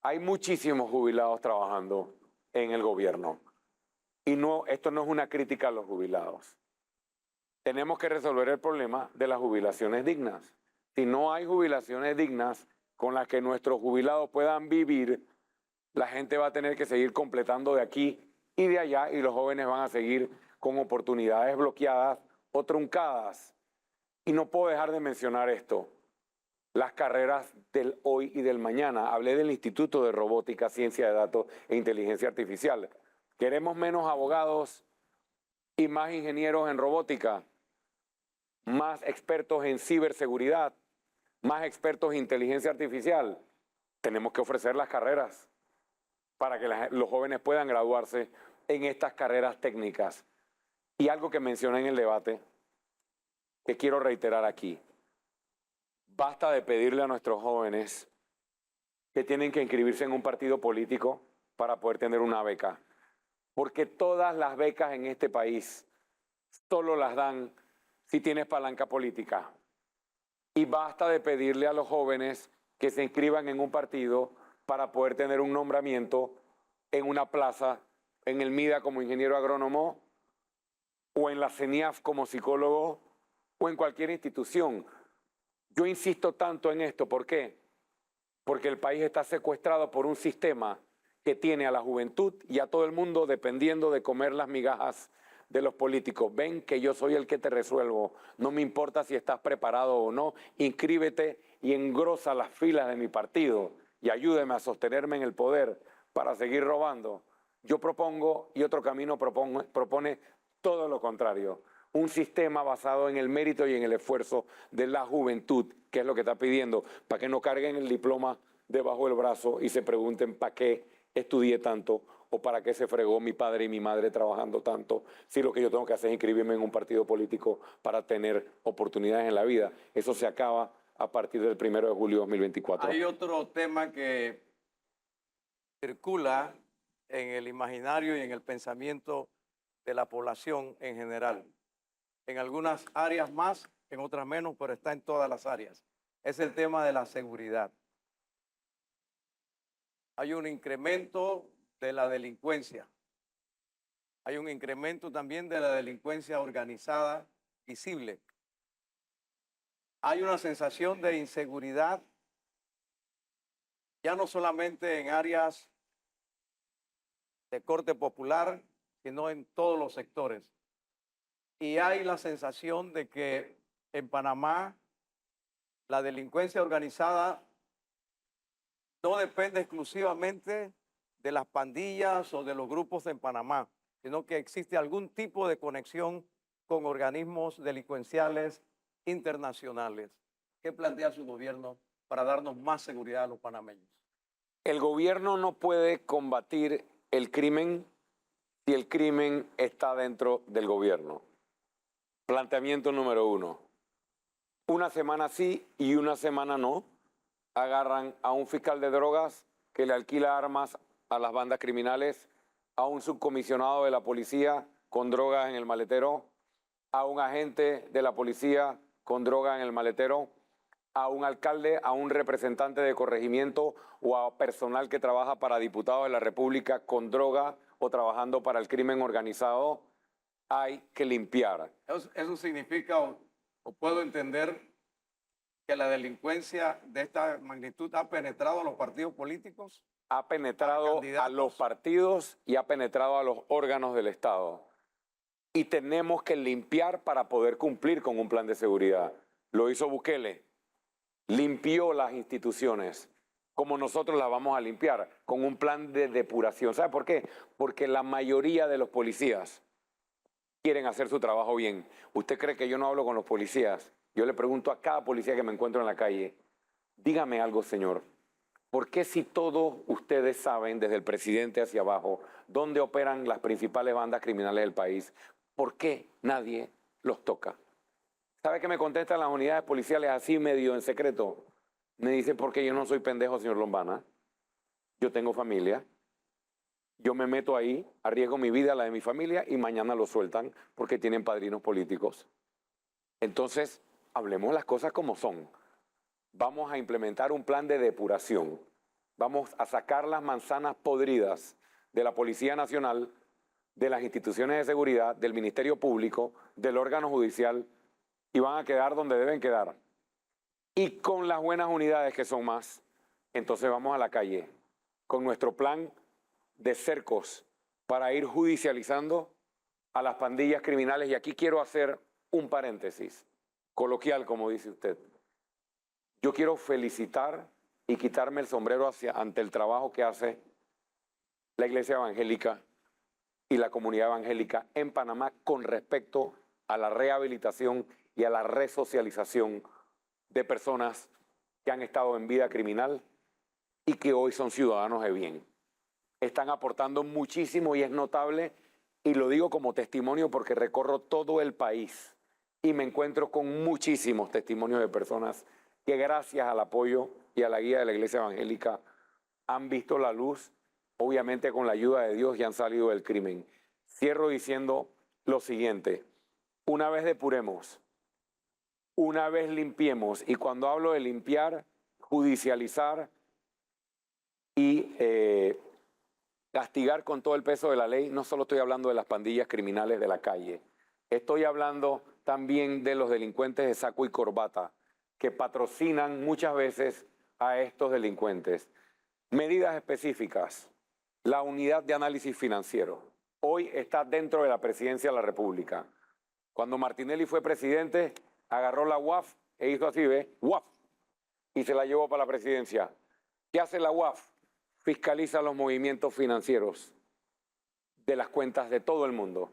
Hay muchísimos jubilados trabajando en el gobierno. Y no, esto no es una crítica a los jubilados. Tenemos que resolver el problema de las jubilaciones dignas. Si no hay jubilaciones dignas con las que nuestros jubilados puedan vivir, la gente va a tener que seguir completando de aquí y de allá y los jóvenes van a seguir con oportunidades bloqueadas o truncadas. Y no puedo dejar de mencionar esto. Las carreras del hoy y del mañana. Hablé del Instituto de Robótica, Ciencia de Datos e Inteligencia Artificial. Queremos menos abogados y más ingenieros en robótica, más expertos en ciberseguridad, más expertos en inteligencia artificial. Tenemos que ofrecer las carreras para que los jóvenes puedan graduarse en estas carreras técnicas. Y algo que mencioné en el debate, que quiero reiterar aquí. Basta de pedirle a nuestros jóvenes que tienen que inscribirse en un partido político para poder tener una beca. Porque todas las becas en este país solo las dan si tienes palanca política. Y basta de pedirle a los jóvenes que se inscriban en un partido para poder tener un nombramiento en una plaza, en el MIDA como ingeniero agrónomo, o en la CENIAF como psicólogo, o en cualquier institución. Yo insisto tanto en esto, ¿por qué? Porque el país está secuestrado por un sistema que tiene a la juventud y a todo el mundo dependiendo de comer las migajas de los políticos. Ven que yo soy el que te resuelvo, no me importa si estás preparado o no, inscríbete y engrosa las filas de mi partido y ayúdeme a sostenerme en el poder para seguir robando. Yo propongo, y Otro Camino propone todo lo contrario, un sistema basado en el mérito y en el esfuerzo de la juventud, que es lo que está pidiendo, para que no carguen el diploma debajo del brazo y se pregunten para qué estudié tanto o para qué se fregó mi padre y mi madre trabajando tanto, si lo que yo tengo que hacer es inscribirme en un partido político para tener oportunidades en la vida. Eso se acaba a partir del 1 de julio de 2024. Hay otro tema que circula en el imaginario y en el pensamiento de la población en general. En algunas áreas más, en otras menos, pero está en todas las áreas. Es el tema de la seguridad. Hay un incremento de la delincuencia. Hay un incremento también de la delincuencia organizada visible. Hay una sensación de inseguridad, ya no solamente en áreas de corte popular, sino en todos los sectores. Y hay la sensación de que en Panamá la delincuencia organizada no depende exclusivamente de las pandillas o de los grupos en Panamá, sino que existe algún tipo de conexión con organismos delincuenciales internacionales. ¿Qué plantea su gobierno para darnos más seguridad a los panameños? El gobierno no puede combatir el crimen si el crimen está dentro del gobierno. Planteamiento número 1. Una semana sí y una semana no. Agarran a un fiscal de drogas que le alquila armas a las bandas criminales, a un subcomisionado de la policía con drogas en el maletero, a un agente de la policía con droga en el maletero, a un alcalde, a un representante de corregimiento o a personal que trabaja para diputados de la República con droga o trabajando para el crimen organizado. Hay que limpiar. Eso significa, o puedo entender, que la delincuencia de esta magnitud ha penetrado a los partidos políticos. Ha penetrado a los partidos y ha penetrado a los órganos del Estado. Y tenemos que limpiar para poder cumplir con un plan de seguridad. Lo hizo Bukele. Limpió las instituciones, como nosotros las vamos a limpiar, con un plan de depuración. ¿Sabe por qué? Porque la mayoría de los policías quieren hacer su trabajo bien. ¿Usted cree que yo no hablo con los policías? Yo le pregunto a cada policía que me encuentro en la calle, dígame algo, señor. ¿Por qué si todos ustedes saben, desde el presidente hacia abajo, dónde operan las principales bandas criminales del país, por qué nadie los toca? ¿Sabe qué me contestan las unidades policiales así medio en secreto? Me dicen, porque yo no soy pendejo, señor Lombana. Yo tengo familia. Yo me meto ahí, arriesgo mi vida, la de mi familia, y mañana lo sueltan porque tienen padrinos políticos. Entonces, hablemos las cosas como son. Vamos a implementar un plan de depuración. Vamos a sacar las manzanas podridas de la Policía Nacional, de las instituciones de seguridad, del Ministerio Público, del órgano judicial, y van a quedar donde deben quedar. Y con las buenas unidades, que son más, entonces vamos a la calle con nuestro plan de cercos para ir judicializando a las pandillas criminales. Y aquí quiero hacer un paréntesis coloquial, como dice usted. Yo quiero felicitar y quitarme el sombrero ante el trabajo que hace la Iglesia Evangélica y la comunidad evangélica en Panamá con respecto a la rehabilitación y a la resocialización de personas que han estado en vida criminal y que hoy son ciudadanos de bien. Están aportando muchísimo y es notable, y lo digo como testimonio porque recorro todo el país y me encuentro con muchísimos testimonios de personas que gracias al apoyo y a la guía de la Iglesia Evangélica han visto la luz, obviamente con la ayuda de Dios, y han salido del crimen. Cierro diciendo lo siguiente: una vez depuremos, una vez limpiemos, y cuando hablo de limpiar, judicializar y castigar con todo el peso de la ley, no solo estoy hablando de las pandillas criminales de la calle, estoy hablando también de los delincuentes de saco y corbata que patrocinan muchas veces a estos delincuentes. Medidas específicas. La unidad de análisis financiero hoy está dentro de la presidencia de la República. Cuando Martinelli fue presidente, agarró la UAF e hizo así, ¿ve? UAF, y se la llevó para la presidencia. ¿Qué hace la UAF? Fiscaliza los movimientos financieros de las cuentas de todo el mundo.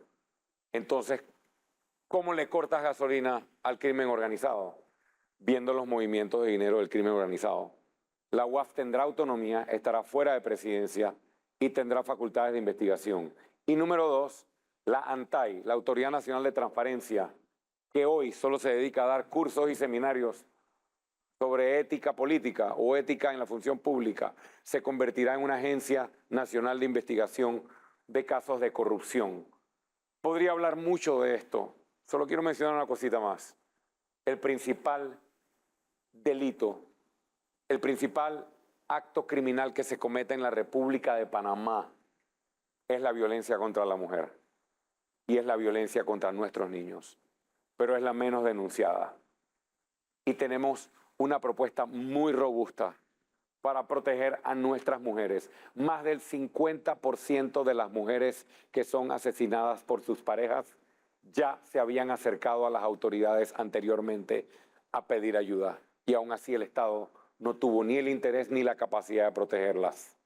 Entonces, ¿cómo le cortas gasolina al crimen organizado? Viendo los movimientos de dinero del crimen organizado. La UAF tendrá autonomía, estará fuera de presidencia y tendrá facultades de investigación. Y número 2, la ANTAI, la Autoridad Nacional de Transparencia, que hoy solo se dedica a dar cursos y seminarios sobre ética política o ética en la función pública, se convertirá en una agencia nacional de investigación de casos de corrupción. Podría hablar mucho de esto, solo quiero mencionar una cosita más. El principal delito, el principal acto criminal que se comete en la República de Panamá es la violencia contra la mujer y es la violencia contra nuestros niños, pero es la menos denunciada. Y tenemos una propuesta muy robusta para proteger a nuestras mujeres. Más del 50% de las mujeres que son asesinadas por sus parejas ya se habían acercado a las autoridades anteriormente a pedir ayuda. Y aún así el Estado no tuvo ni el interés ni la capacidad de protegerlas.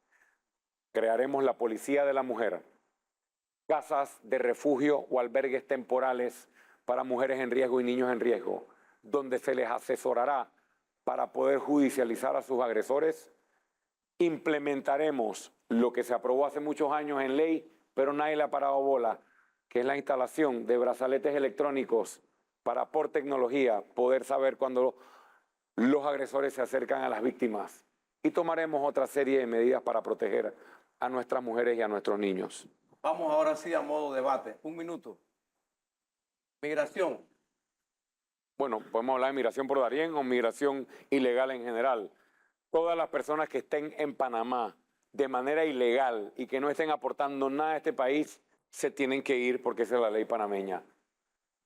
Crearemos la Policía de la Mujer, casas de refugio o albergues temporales para mujeres en riesgo y niños en riesgo, donde se les asesorará para poder judicializar a sus agresores. Implementaremos lo que se aprobó hace muchos años en ley, pero nadie le ha parado bola, que es la instalación de brazaletes electrónicos para, por tecnología, poder saber cuando los agresores se acercan a las víctimas. Y tomaremos otra serie de medidas para proteger a nuestras mujeres y a nuestros niños. Vamos ahora sí a modo debate. Un minuto. Migración. Bueno, podemos hablar de migración por Darién o migración ilegal en general. Todas las personas que estén en Panamá de manera ilegal y que no estén aportando nada a este país, se tienen que ir porque esa es la ley panameña.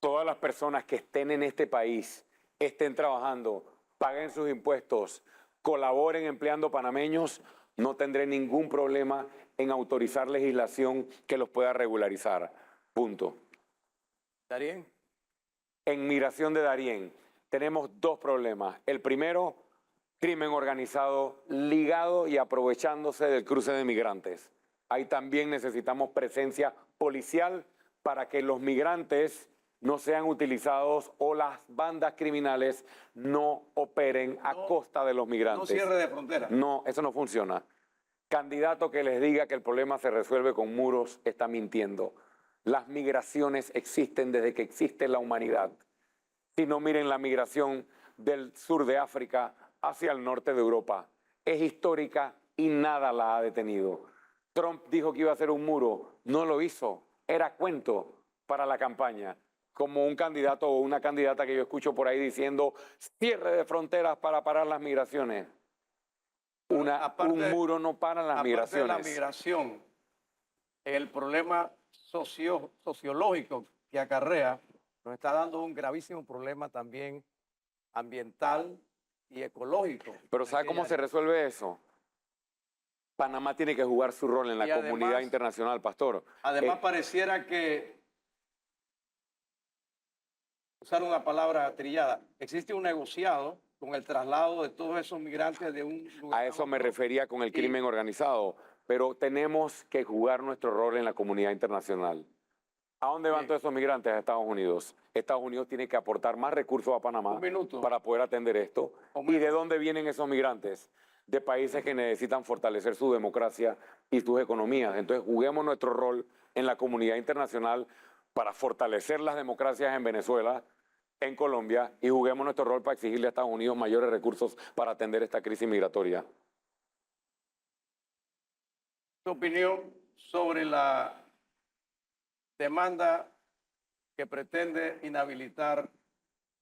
Todas las personas que estén en este país, estén trabajando, paguen sus impuestos, colaboren empleando panameños, no tendré ningún problema en autorizar legislación que los pueda regularizar. Punto. Darién. En migración de Darién tenemos dos problemas. El primero, crimen organizado ligado y aprovechándose del cruce de migrantes. Ahí también necesitamos presencia policial para que los migrantes no sean utilizados o las bandas criminales no operen a costa de los migrantes. No cierre de frontera. No, eso no funciona. Candidato que les diga que el problema se resuelve con muros está mintiendo. Las migraciones existen desde que existe la humanidad. Si no, miren la migración del sur de África hacia el norte de Europa. Es histórica y nada la ha detenido. Trump dijo que iba a hacer un muro, no lo hizo. Era cuento para la campaña. Como un candidato o una candidata que yo escucho por ahí diciendo cierre de fronteras para parar las migraciones. Un muro no para las migraciones. Aparte de la migración, el problema sociológico que acarrea nos está dando un gravísimo problema también ambiental y ecológico. Pero ¿sabe cómo se resuelve eso? Panamá tiene que jugar su rol en la comunidad internacional, pastor. Además, pareciera que, usar una palabra trillada, existe un negociado con el traslado de todos esos migrantes de un lugar a eso me refería con el crimen organizado. Pero tenemos que jugar nuestro rol en la comunidad internacional. ¿A dónde van todos esos migrantes? A Estados Unidos. Estados Unidos tiene que aportar más recursos a Panamá para poder atender esto. ¿Y de dónde vienen esos migrantes? De países que necesitan fortalecer su democracia y sus economías. Entonces juguemos nuestro rol en la comunidad internacional para fortalecer las democracias en Venezuela, en Colombia y juguemos nuestro rol para exigirle a Estados Unidos mayores recursos para atender esta crisis migratoria. Tu opinión sobre la demanda que pretende inhabilitar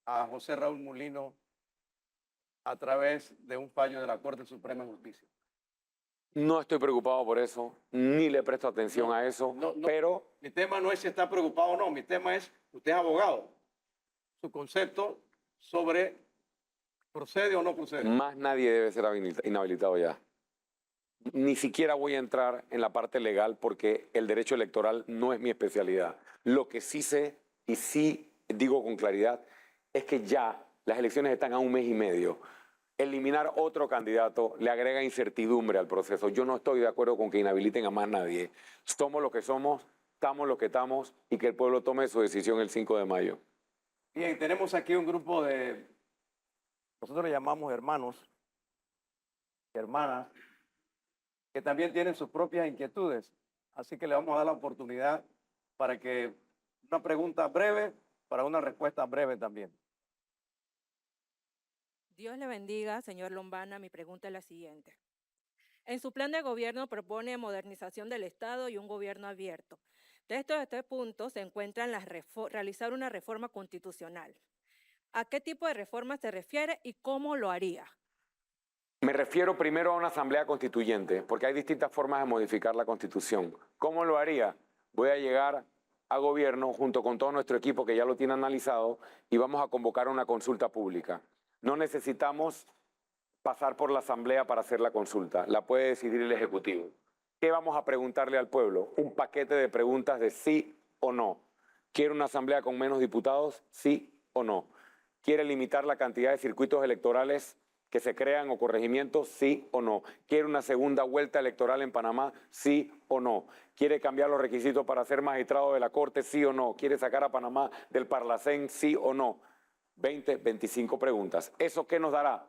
a José Raúl Mulino a través de un fallo de la Corte Suprema de Justicia. No estoy preocupado por eso, ni le presto atención a eso, pero... Mi tema no es si está preocupado o no, mi tema es, usted es abogado, su concepto sobre procede o no procede. Más nadie debe ser inhabilitado ya. Ni siquiera voy a entrar en la parte legal porque el derecho electoral no es mi especialidad. Lo que sí sé y sí digo con claridad es que ya las elecciones están a 1 mes y medio. Eliminar otro candidato le agrega incertidumbre al proceso. Yo no estoy de acuerdo con que inhabiliten a más nadie. Somos lo que somos, estamos lo que estamos y que el pueblo tome su decisión el 5 de mayo. Bien, tenemos aquí un grupo de, nosotros le llamamos hermanos, hermanas, que también tienen sus propias inquietudes. Así que le vamos a dar la oportunidad para que una pregunta breve, para una respuesta breve también. Dios le bendiga, señor Lombana. Mi pregunta es la siguiente. En su plan de gobierno propone modernización del Estado y un gobierno abierto. De estos 3 puntos se encuentran realizar una reforma constitucional. ¿A qué tipo de reforma se refiere y cómo lo haría? Me refiero primero a una asamblea constituyente, porque hay distintas formas de modificar la Constitución. ¿Cómo lo haría? Voy a llegar a gobierno junto con todo nuestro equipo que ya lo tiene analizado y vamos a convocar una consulta pública. No necesitamos pasar por la asamblea para hacer la consulta, la puede decidir el Ejecutivo. ¿Qué vamos a preguntarle al pueblo? Un paquete de preguntas de sí o no. ¿Quiere una asamblea con menos diputados? Sí o no. ¿Quiere limitar la cantidad de circuitos electorales que se crean o corregimientos? Sí o no. ¿Quiere una segunda vuelta electoral en Panamá? Sí o no. ¿Quiere cambiar los requisitos para ser magistrado de la Corte? Sí o no. ¿Quiere sacar a Panamá del Parlacén? Sí o no. 20, 25 preguntas. ¿Eso qué nos dará?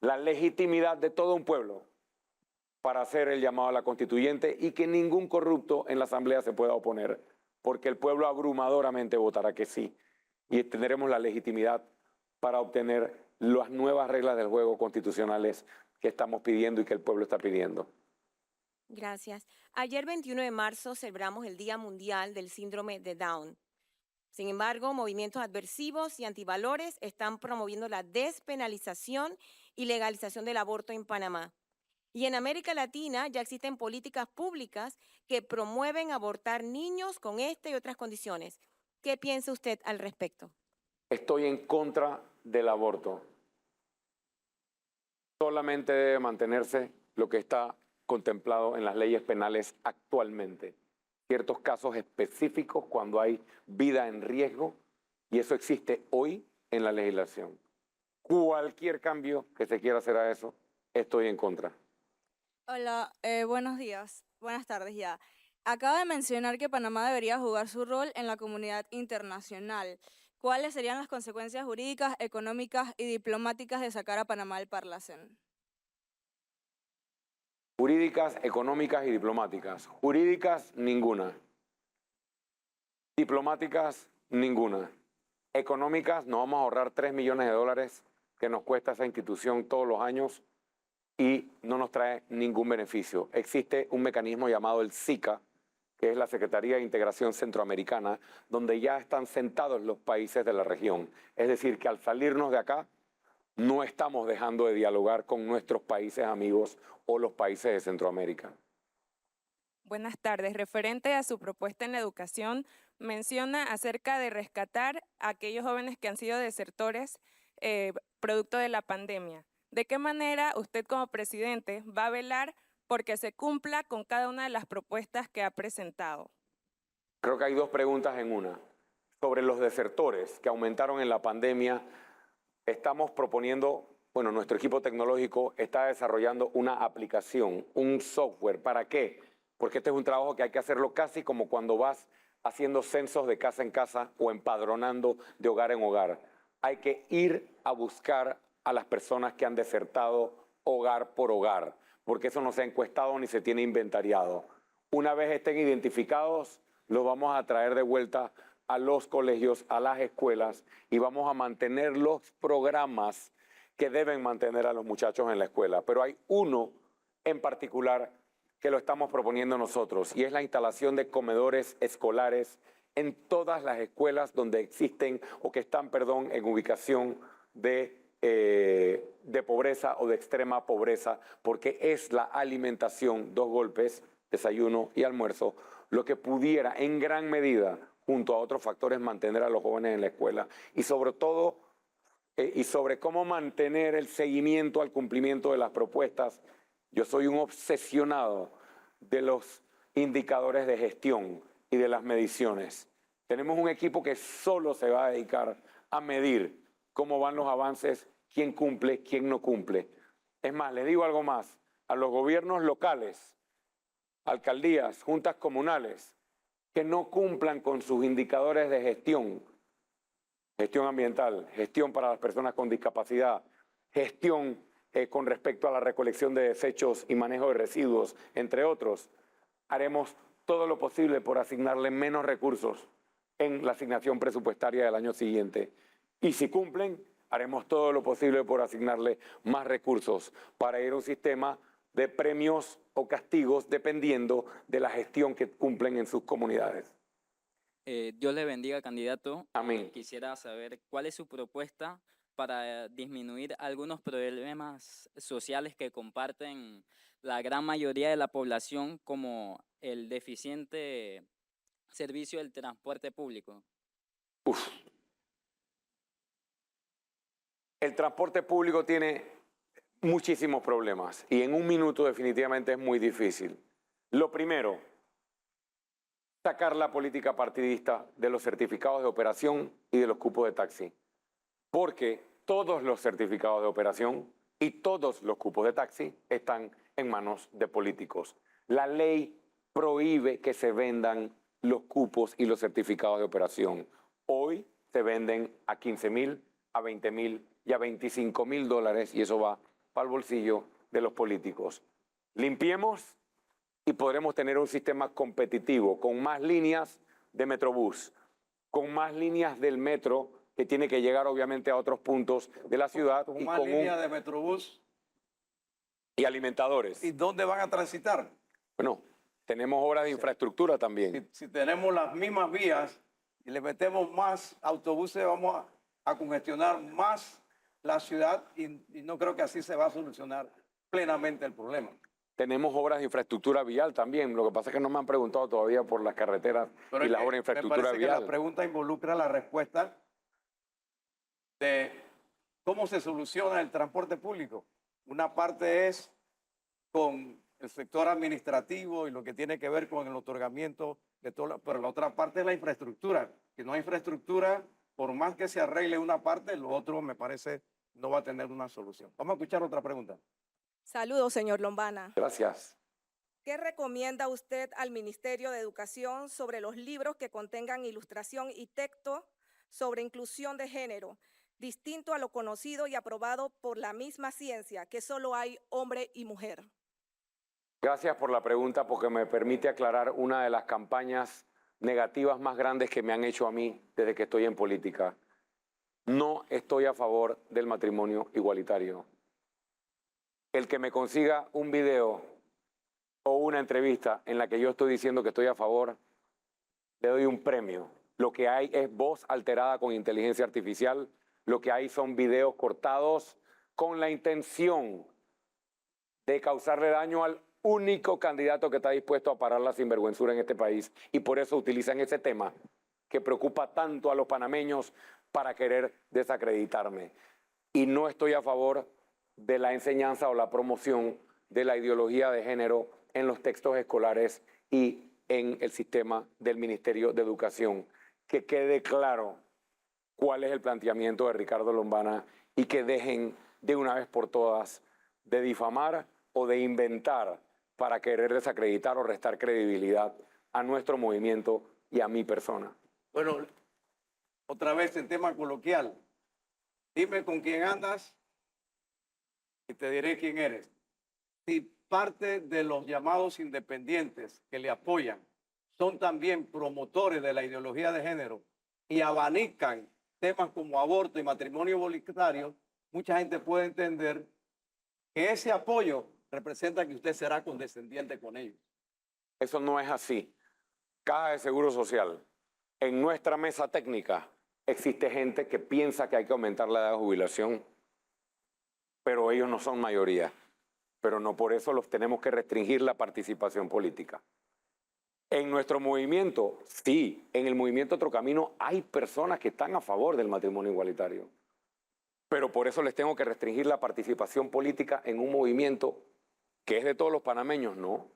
La legitimidad de todo un pueblo para hacer el llamado a la constituyente y que ningún corrupto en la asamblea se pueda oponer, porque el pueblo abrumadoramente votará que sí y tendremos la legitimidad para obtener las nuevas reglas del juego constitucionales que estamos pidiendo y que el pueblo está pidiendo. Gracias. Ayer, 21 de marzo, celebramos el Día Mundial del Síndrome de Down. Sin embargo, movimientos adversivos y antivalores están promoviendo la despenalización y legalización del aborto en Panamá. Y en América Latina ya existen políticas públicas que promueven abortar niños con esta y otras condiciones. ¿Qué piensa usted al respecto? Estoy en contra del aborto. Solamente debe mantenerse lo que está contemplado en las leyes penales actualmente. Ciertos casos específicos cuando hay vida en riesgo y eso existe hoy en la legislación. Cualquier cambio que se quiera hacer a eso, estoy en contra. Hola, buenos días, buenas tardes ya. Acaba de mencionar que Panamá debería jugar su rol en la comunidad internacional. ¿Cuáles serían las consecuencias jurídicas, económicas y diplomáticas de sacar a Panamá del Parlacén? Jurídicas, económicas y diplomáticas. Jurídicas, ninguna. Diplomáticas, ninguna. Económicas, nos vamos a ahorrar 3 millones de dólares que nos cuesta esa institución todos los años y no nos trae ningún beneficio. Existe un mecanismo llamado el SICA, que es la Secretaría de Integración Centroamericana, donde ya están sentados los países de la región. Es decir, que al salirnos de acá, no estamos dejando de dialogar con nuestros países amigos o los países de Centroamérica. Buenas tardes. Referente a su propuesta en la educación, menciona acerca de rescatar a aquellos jóvenes que han sido desertores producto de la pandemia. ¿De qué manera usted como presidente va a velar porque se cumpla con cada una de las propuestas que ha presentado? Creo que hay 2 preguntas en una. Sobre los desertores que aumentaron en la pandemia, estamos proponiendo, bueno, nuestro equipo tecnológico está desarrollando una aplicación, un software. ¿Para qué? Porque este es un trabajo que hay que hacerlo casi como cuando vas haciendo censos de casa en casa o empadronando de hogar en hogar. Hay que ir a buscar a las personas que han desertado hogar por hogar, porque eso no se ha encuestado ni se tiene inventariado. Una vez estén identificados, los vamos a traer de vuelta a los colegios, a las escuelas y vamos a mantener los programas que deben mantener a los muchachos en la escuela. Pero hay uno en particular que lo estamos proponiendo nosotros y es la instalación de comedores escolares en todas las escuelas donde existen o que están, perdón, en ubicación de pobreza o de extrema pobreza, porque es la alimentación, 2 golpes, desayuno y almuerzo, lo que pudiera en gran medida, junto a otros factores, mantener a los jóvenes en la escuela. Y sobre todo, y sobre cómo mantener el seguimiento al cumplimiento de las propuestas, yo soy un obsesionado de los indicadores de gestión y de las mediciones. Tenemos un equipo que solo se va a dedicar a medir cómo van los avances, quién cumple, quién no cumple. Es más, les digo algo más, a los gobiernos locales, alcaldías, juntas comunales, que no cumplan con sus indicadores de gestión ambiental, gestión para las personas con discapacidad, gestión con respecto a la recolección de desechos y manejo de residuos, entre otros, haremos todo lo posible por asignarle menos recursos en la asignación presupuestaria del año siguiente. Y si cumplen, haremos todo lo posible por asignarle más recursos para ir a un sistema de premios o castigos dependiendo de la gestión que cumplen en sus comunidades. Dios le bendiga, candidato. Amén. Quisiera saber cuál es su propuesta para disminuir algunos problemas sociales que comparten la gran mayoría de la población, como el deficiente servicio del transporte público. El transporte público tiene muchísimos problemas y en un minuto definitivamente es muy difícil. Lo primero, sacar la política partidista de los certificados de operación y de los cupos de taxi. Porque todos los certificados de operación y todos los cupos de taxi están en manos de políticos. La ley prohíbe que se vendan los cupos y los certificados de operación. Hoy se venden a 15,000, a 20,000 y a 25,000 dólares y eso va para el bolsillo de los políticos. Limpiemos y podremos tener un sistema competitivo con más líneas de Metrobús, con más líneas del metro que tiene que llegar obviamente a otros puntos de la ciudad Con y más con líneas de Metrobús. y alimentadores. ¿Y dónde van a transitar? Bueno, tenemos obras de infraestructura también. Si tenemos las mismas vías y le metemos más autobuses, vamos a congestionar más la ciudad y no creo que así se va a solucionar plenamente el problema. Tenemos obras de infraestructura vial también. Lo que pasa es que no me han preguntado todavía por las carreteras y las obras de infraestructura me parece vial. que la pregunta involucra la respuesta de cómo se soluciona el transporte público. Una parte es con el sector administrativo y lo que tiene que ver con el otorgamiento de todo, pero la otra parte es la infraestructura. Si no hay infraestructura, por más que se arregle una parte, lo otro me parece no va a tener una solución. Vamos a escuchar otra pregunta. Saludos, señor Lombana. Gracias. ¿Qué recomienda usted al Ministerio de Educación sobre los libros que contengan ilustración y texto sobre inclusión de género, distinto a lo conocido y aprobado por la misma ciencia, que solo hay hombre y mujer? Gracias por la pregunta porque me permite aclarar una de las campañas negativas más grandes que me han hecho a mí desde que estoy en política. No estoy a favor del matrimonio igualitario. El que me consiga un video o una entrevista en la que yo estoy diciendo que estoy a favor, le doy un premio. Lo que hay es voz alterada con inteligencia artificial, lo que hay son videos cortados con la intención de causarle daño al único candidato que está dispuesto a parar la sinvergüenzura en este país y por eso utilizan ese tema que preocupa tanto a los panameños para querer desacreditarme. Y no estoy a favor de la enseñanza o la promoción de la ideología de género en los textos escolares y en el sistema del Ministerio de Educación. Que quede claro cuál es el planteamiento de Ricardo Lombana y que dejen de una vez por todas de difamar o de inventar para querer desacreditar o restar credibilidad a nuestro movimiento y a mi persona. Bueno, otra vez en tema coloquial. Dime con quién andas y te diré quién eres. Si parte de los llamados independientes que le apoyan son también promotores de la ideología de género, y abanican temas como aborto y matrimonio igualitario, mucha gente puede entender que ese apoyo representa que usted será condescendiente con ellos. Eso no es así. Caja de Seguro Social. En nuestra mesa técnica existe gente que piensa que hay que aumentar la edad de jubilación, pero ellos no son mayoría. Pero no por eso los tenemos que restringir la participación política. En nuestro movimiento, sí, en el movimiento Otro Camino hay personas que están a favor del matrimonio igualitario. Pero por eso les tengo que restringir la participación política en un movimiento que es de todos los panameños, no.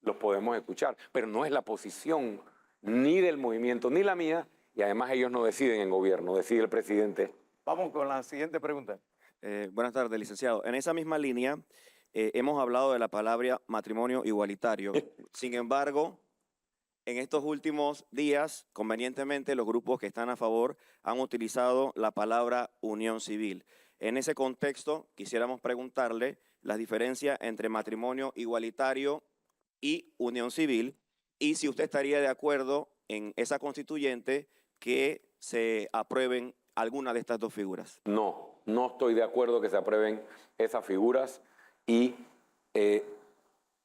Los podemos escuchar, pero no es la posición ni del movimiento ni la mía, y además ellos no deciden en gobierno, decide el presidente. Vamos con la siguiente pregunta. Buenas tardes, licenciado. En esa misma línea, hemos hablado de la palabra matrimonio igualitario. Sin embargo, en estos últimos días, convenientemente, los grupos que están a favor han utilizado la palabra unión civil. En ese contexto, quisiéramos preguntarle la diferencia entre matrimonio igualitario y unión civil, y si usted estaría de acuerdo en esa constituyente que se aprueben alguna de estas dos figuras. No, no estoy de acuerdo que se aprueben esas figuras y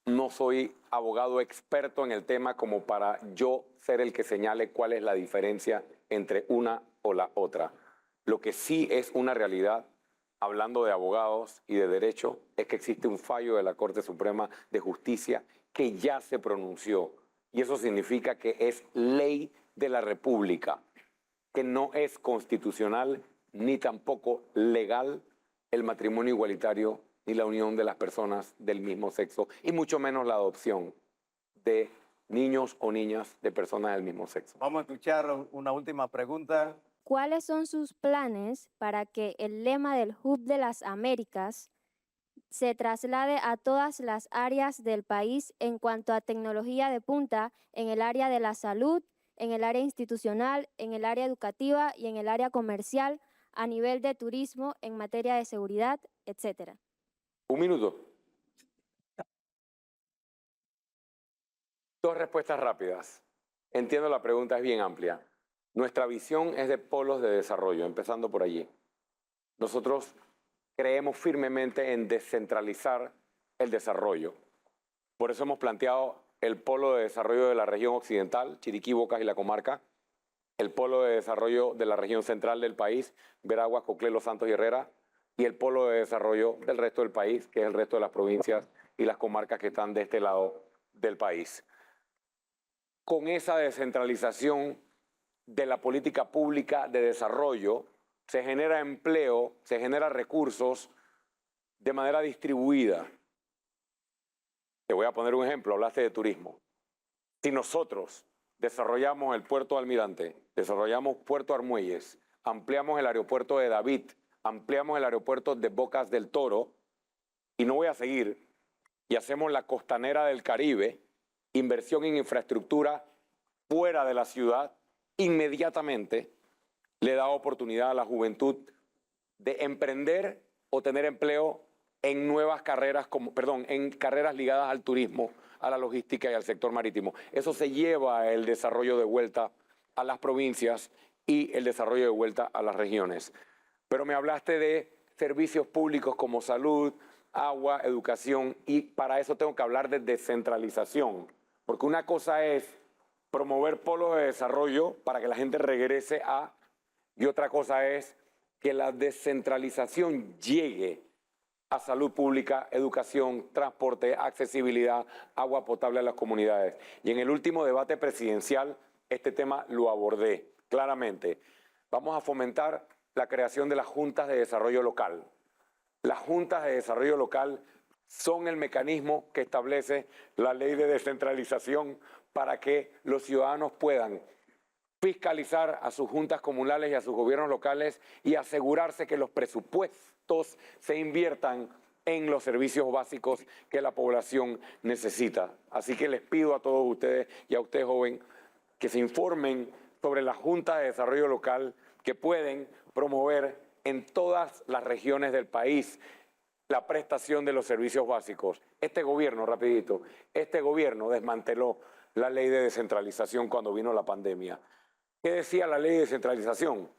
no soy abogado experto en el tema como para yo ser el que señale cuál es la diferencia entre una o la otra. Lo que sí es una realidad, hablando de abogados y de derecho, es que existe un fallo de la Corte Suprema de Justicia que ya se pronunció. Y eso significa que es ley de la República, que no es constitucional ni tampoco legal el matrimonio igualitario ni la unión de las personas del mismo sexo, y mucho menos la adopción de niños o niñas de personas del mismo sexo. Vamos a escuchar una última pregunta. ¿Cuáles son sus planes para que el lema del Hub de las Américas se traslade a todas las áreas del país en cuanto a tecnología de punta en el área de la salud, en el área institucional, en el área educativa y en el área comercial, a nivel de turismo, en materia de seguridad, etcétera? Un minuto. Dos respuestas rápidas. Entiendo, la pregunta es bien amplia. Nuestra visión es de polos de desarrollo, empezando por allí. Nosotros creemos firmemente en descentralizar el desarrollo. Por eso hemos planteado el polo de desarrollo de la región occidental, Chiriquí, Bocas y la comarca, el polo de desarrollo de la región central del país, Veraguas, Coclé, Los Santos y Herrera, y el polo de desarrollo del resto del país, que es el resto de las provincias y las comarcas que están de este lado del país. Con esa descentralización de la política pública de desarrollo, se genera empleo, se genera recursos de manera distribuida. Te voy a poner un ejemplo, hablaste de turismo. Si nosotros desarrollamos el puerto de Almirante, desarrollamos Puerto Armuelles, ampliamos el aeropuerto de David, ampliamos el aeropuerto de Bocas del Toro, y no voy a seguir, y hacemos la costanera del Caribe, inversión en infraestructura fuera de la ciudad, inmediatamente le da oportunidad a la juventud de emprender o tener empleo en nuevas carreras, en carreras ligadas al turismo, a la logística y al sector marítimo. Eso se lleva el desarrollo de vuelta a las provincias y el desarrollo de vuelta a las regiones. Pero me hablaste de servicios públicos como salud, agua, educación, y para eso tengo que hablar de descentralización. Porque una cosa es promover polos de desarrollo para que la gente regrese a, y otra cosa es que la descentralización llegue a salud pública, educación, transporte, accesibilidad, agua potable a las comunidades. Y en el último debate presidencial, este tema lo abordé claramente. Vamos a fomentar la creación de las juntas de desarrollo local. Las juntas de desarrollo local son el mecanismo que establece la ley de descentralización para que los ciudadanos puedan fiscalizar a sus juntas comunales y a sus gobiernos locales y asegurarse que los presupuestos se inviertan en los servicios básicos que la población necesita. Así que les pido a todos ustedes y a usted, joven, que se informen sobre las juntas de desarrollo local que pueden promover en todas las regiones del país la prestación de los servicios básicos. Este gobierno, rapidito, este gobierno desmanteló la ley de descentralización cuando vino la pandemia. ¿Qué decía la ley de descentralización?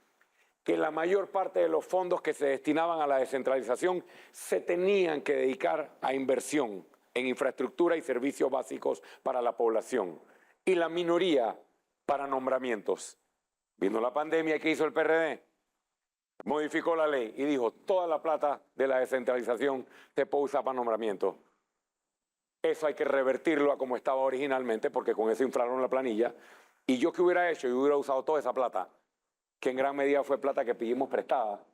Que la mayor parte de los fondos que se destinaban a la descentralización se tenían que dedicar a inversión en infraestructura y servicios básicos para la población, y la minoría para nombramientos. Vino la pandemia, ¿qué hizo el PRD? Modificó la ley y dijo, toda la plata de la descentralización se puede usar para nombramientos. Eso hay que revertirlo a como estaba originalmente, porque con eso inflaron la planilla. Y yo, ¿qué hubiera hecho? Yo hubiera usado toda esa plata, que en gran medida fue plata que pedimos prestada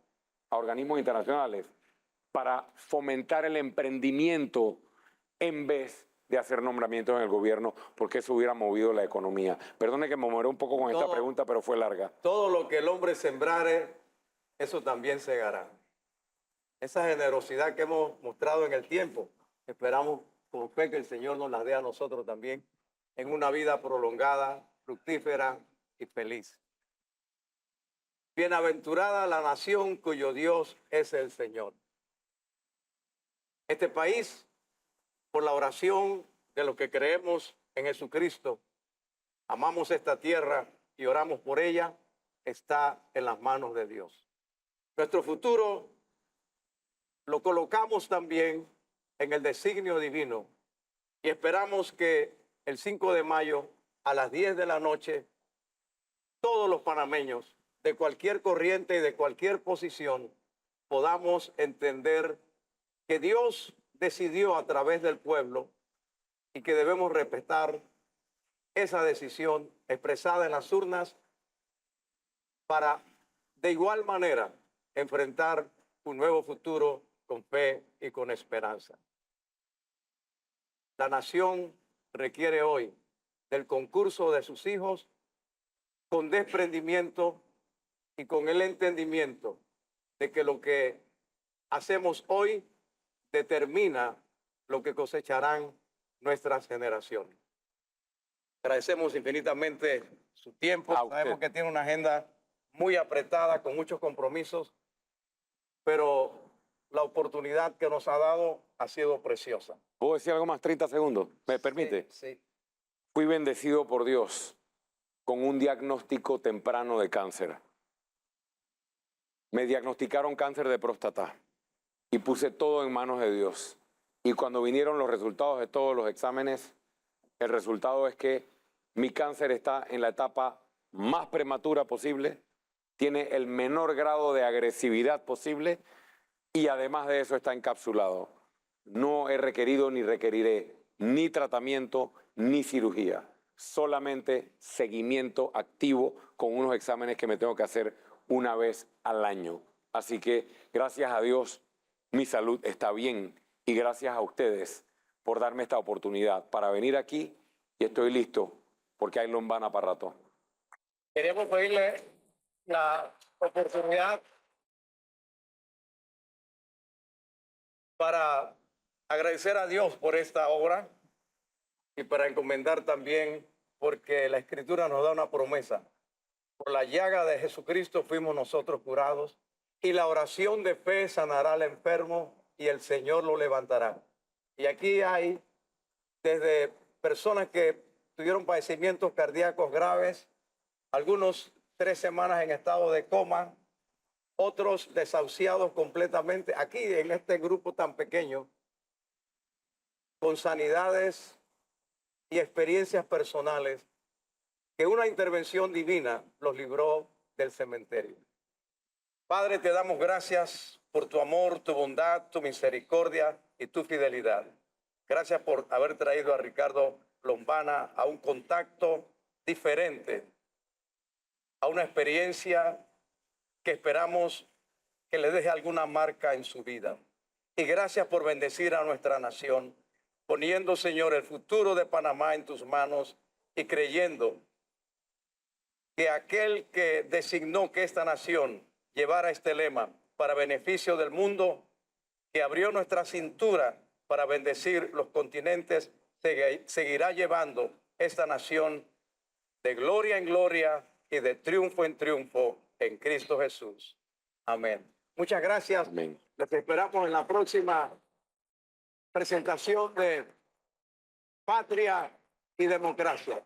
a organismos internacionales, para fomentar el emprendimiento en vez de hacer nombramientos en el gobierno, porque eso hubiera movido la economía. Perdone que me demoré un poco con esta pregunta, pero fue larga. Todo lo que el hombre sembrare, eso también segará. Esa generosidad que hemos mostrado en el tiempo, esperamos con fe que el Señor nos la dé a nosotros también en una vida prolongada, fructífera y feliz. Bienaventurada la nación cuyo Dios es el Señor. Este país, por la oración de los que creemos en Jesucristo, amamos esta tierra y oramos por ella, está en las manos de Dios. Nuestro futuro lo colocamos también en el designio divino y esperamos que el 5 de mayo a las 10 de la noche todos los panameños de cualquier corriente y de cualquier posición podamos entender que Dios decidió a través del pueblo y que debemos respetar esa decisión expresada en las urnas para de igual manera enfrentar un nuevo futuro con fe y con esperanza. La nación requiere hoy del concurso de sus hijos con desprendimiento y con el entendimiento de que lo que hacemos hoy determina lo que cosecharán nuestras generaciones. Agradecemos infinitamente su tiempo. Sabemos que tiene una agenda muy apretada, con muchos compromisos, pero la oportunidad que nos ha dado ha sido preciosa. ¿Puedo decir algo más? 30 segundos. ¿Me permite? Sí. Fui bendecido por Dios con un diagnóstico temprano de cáncer. Me diagnosticaron cáncer de próstata y puse todo en manos de Dios. Y cuando vinieron los resultados de todos los exámenes, el resultado es que mi cáncer está en la etapa más prematura posible, tiene el menor grado de agresividad posible y además de eso está encapsulado. No he requerido ni requeriré ni tratamiento ni cirugía, solamente seguimiento activo con unos exámenes que me tengo que hacer una vez al año. Así que gracias a Dios mi salud está bien y gracias a ustedes por darme esta oportunidad para venir aquí y estoy listo porque hay lombana para rato. Queríamos pedirle la oportunidad para agradecer a Dios por esta obra y para encomendar también, porque la Escritura nos da una promesa. Por la llaga de Jesucristo fuimos nosotros curados y la oración de fe sanará al enfermo y el Señor lo levantará. Y aquí hay desde personas que tuvieron padecimientos cardíacos graves, algunos 3 semanas en estado de coma, otros desahuciados completamente. Aquí en este grupo tan pequeño, con sanidades y experiencias personales, que una intervención divina los libró del cementerio. Padre, te damos gracias por tu amor, tu bondad, tu misericordia y tu fidelidad. Gracias por haber traído a Ricardo Lombana a un contacto diferente, a una experiencia que esperamos que le deje alguna marca en su vida. Y gracias por bendecir a nuestra nación, poniendo, Señor, el futuro de Panamá en tus manos y creyendo que aquel que designó que esta nación llevara este lema para beneficio del mundo, que abrió nuestra cintura para bendecir los continentes, seguirá llevando esta nación de gloria en gloria y de triunfo en triunfo en Cristo Jesús. Amén. Muchas gracias. Amén. Les esperamos en la próxima presentación de Patria y Democracia.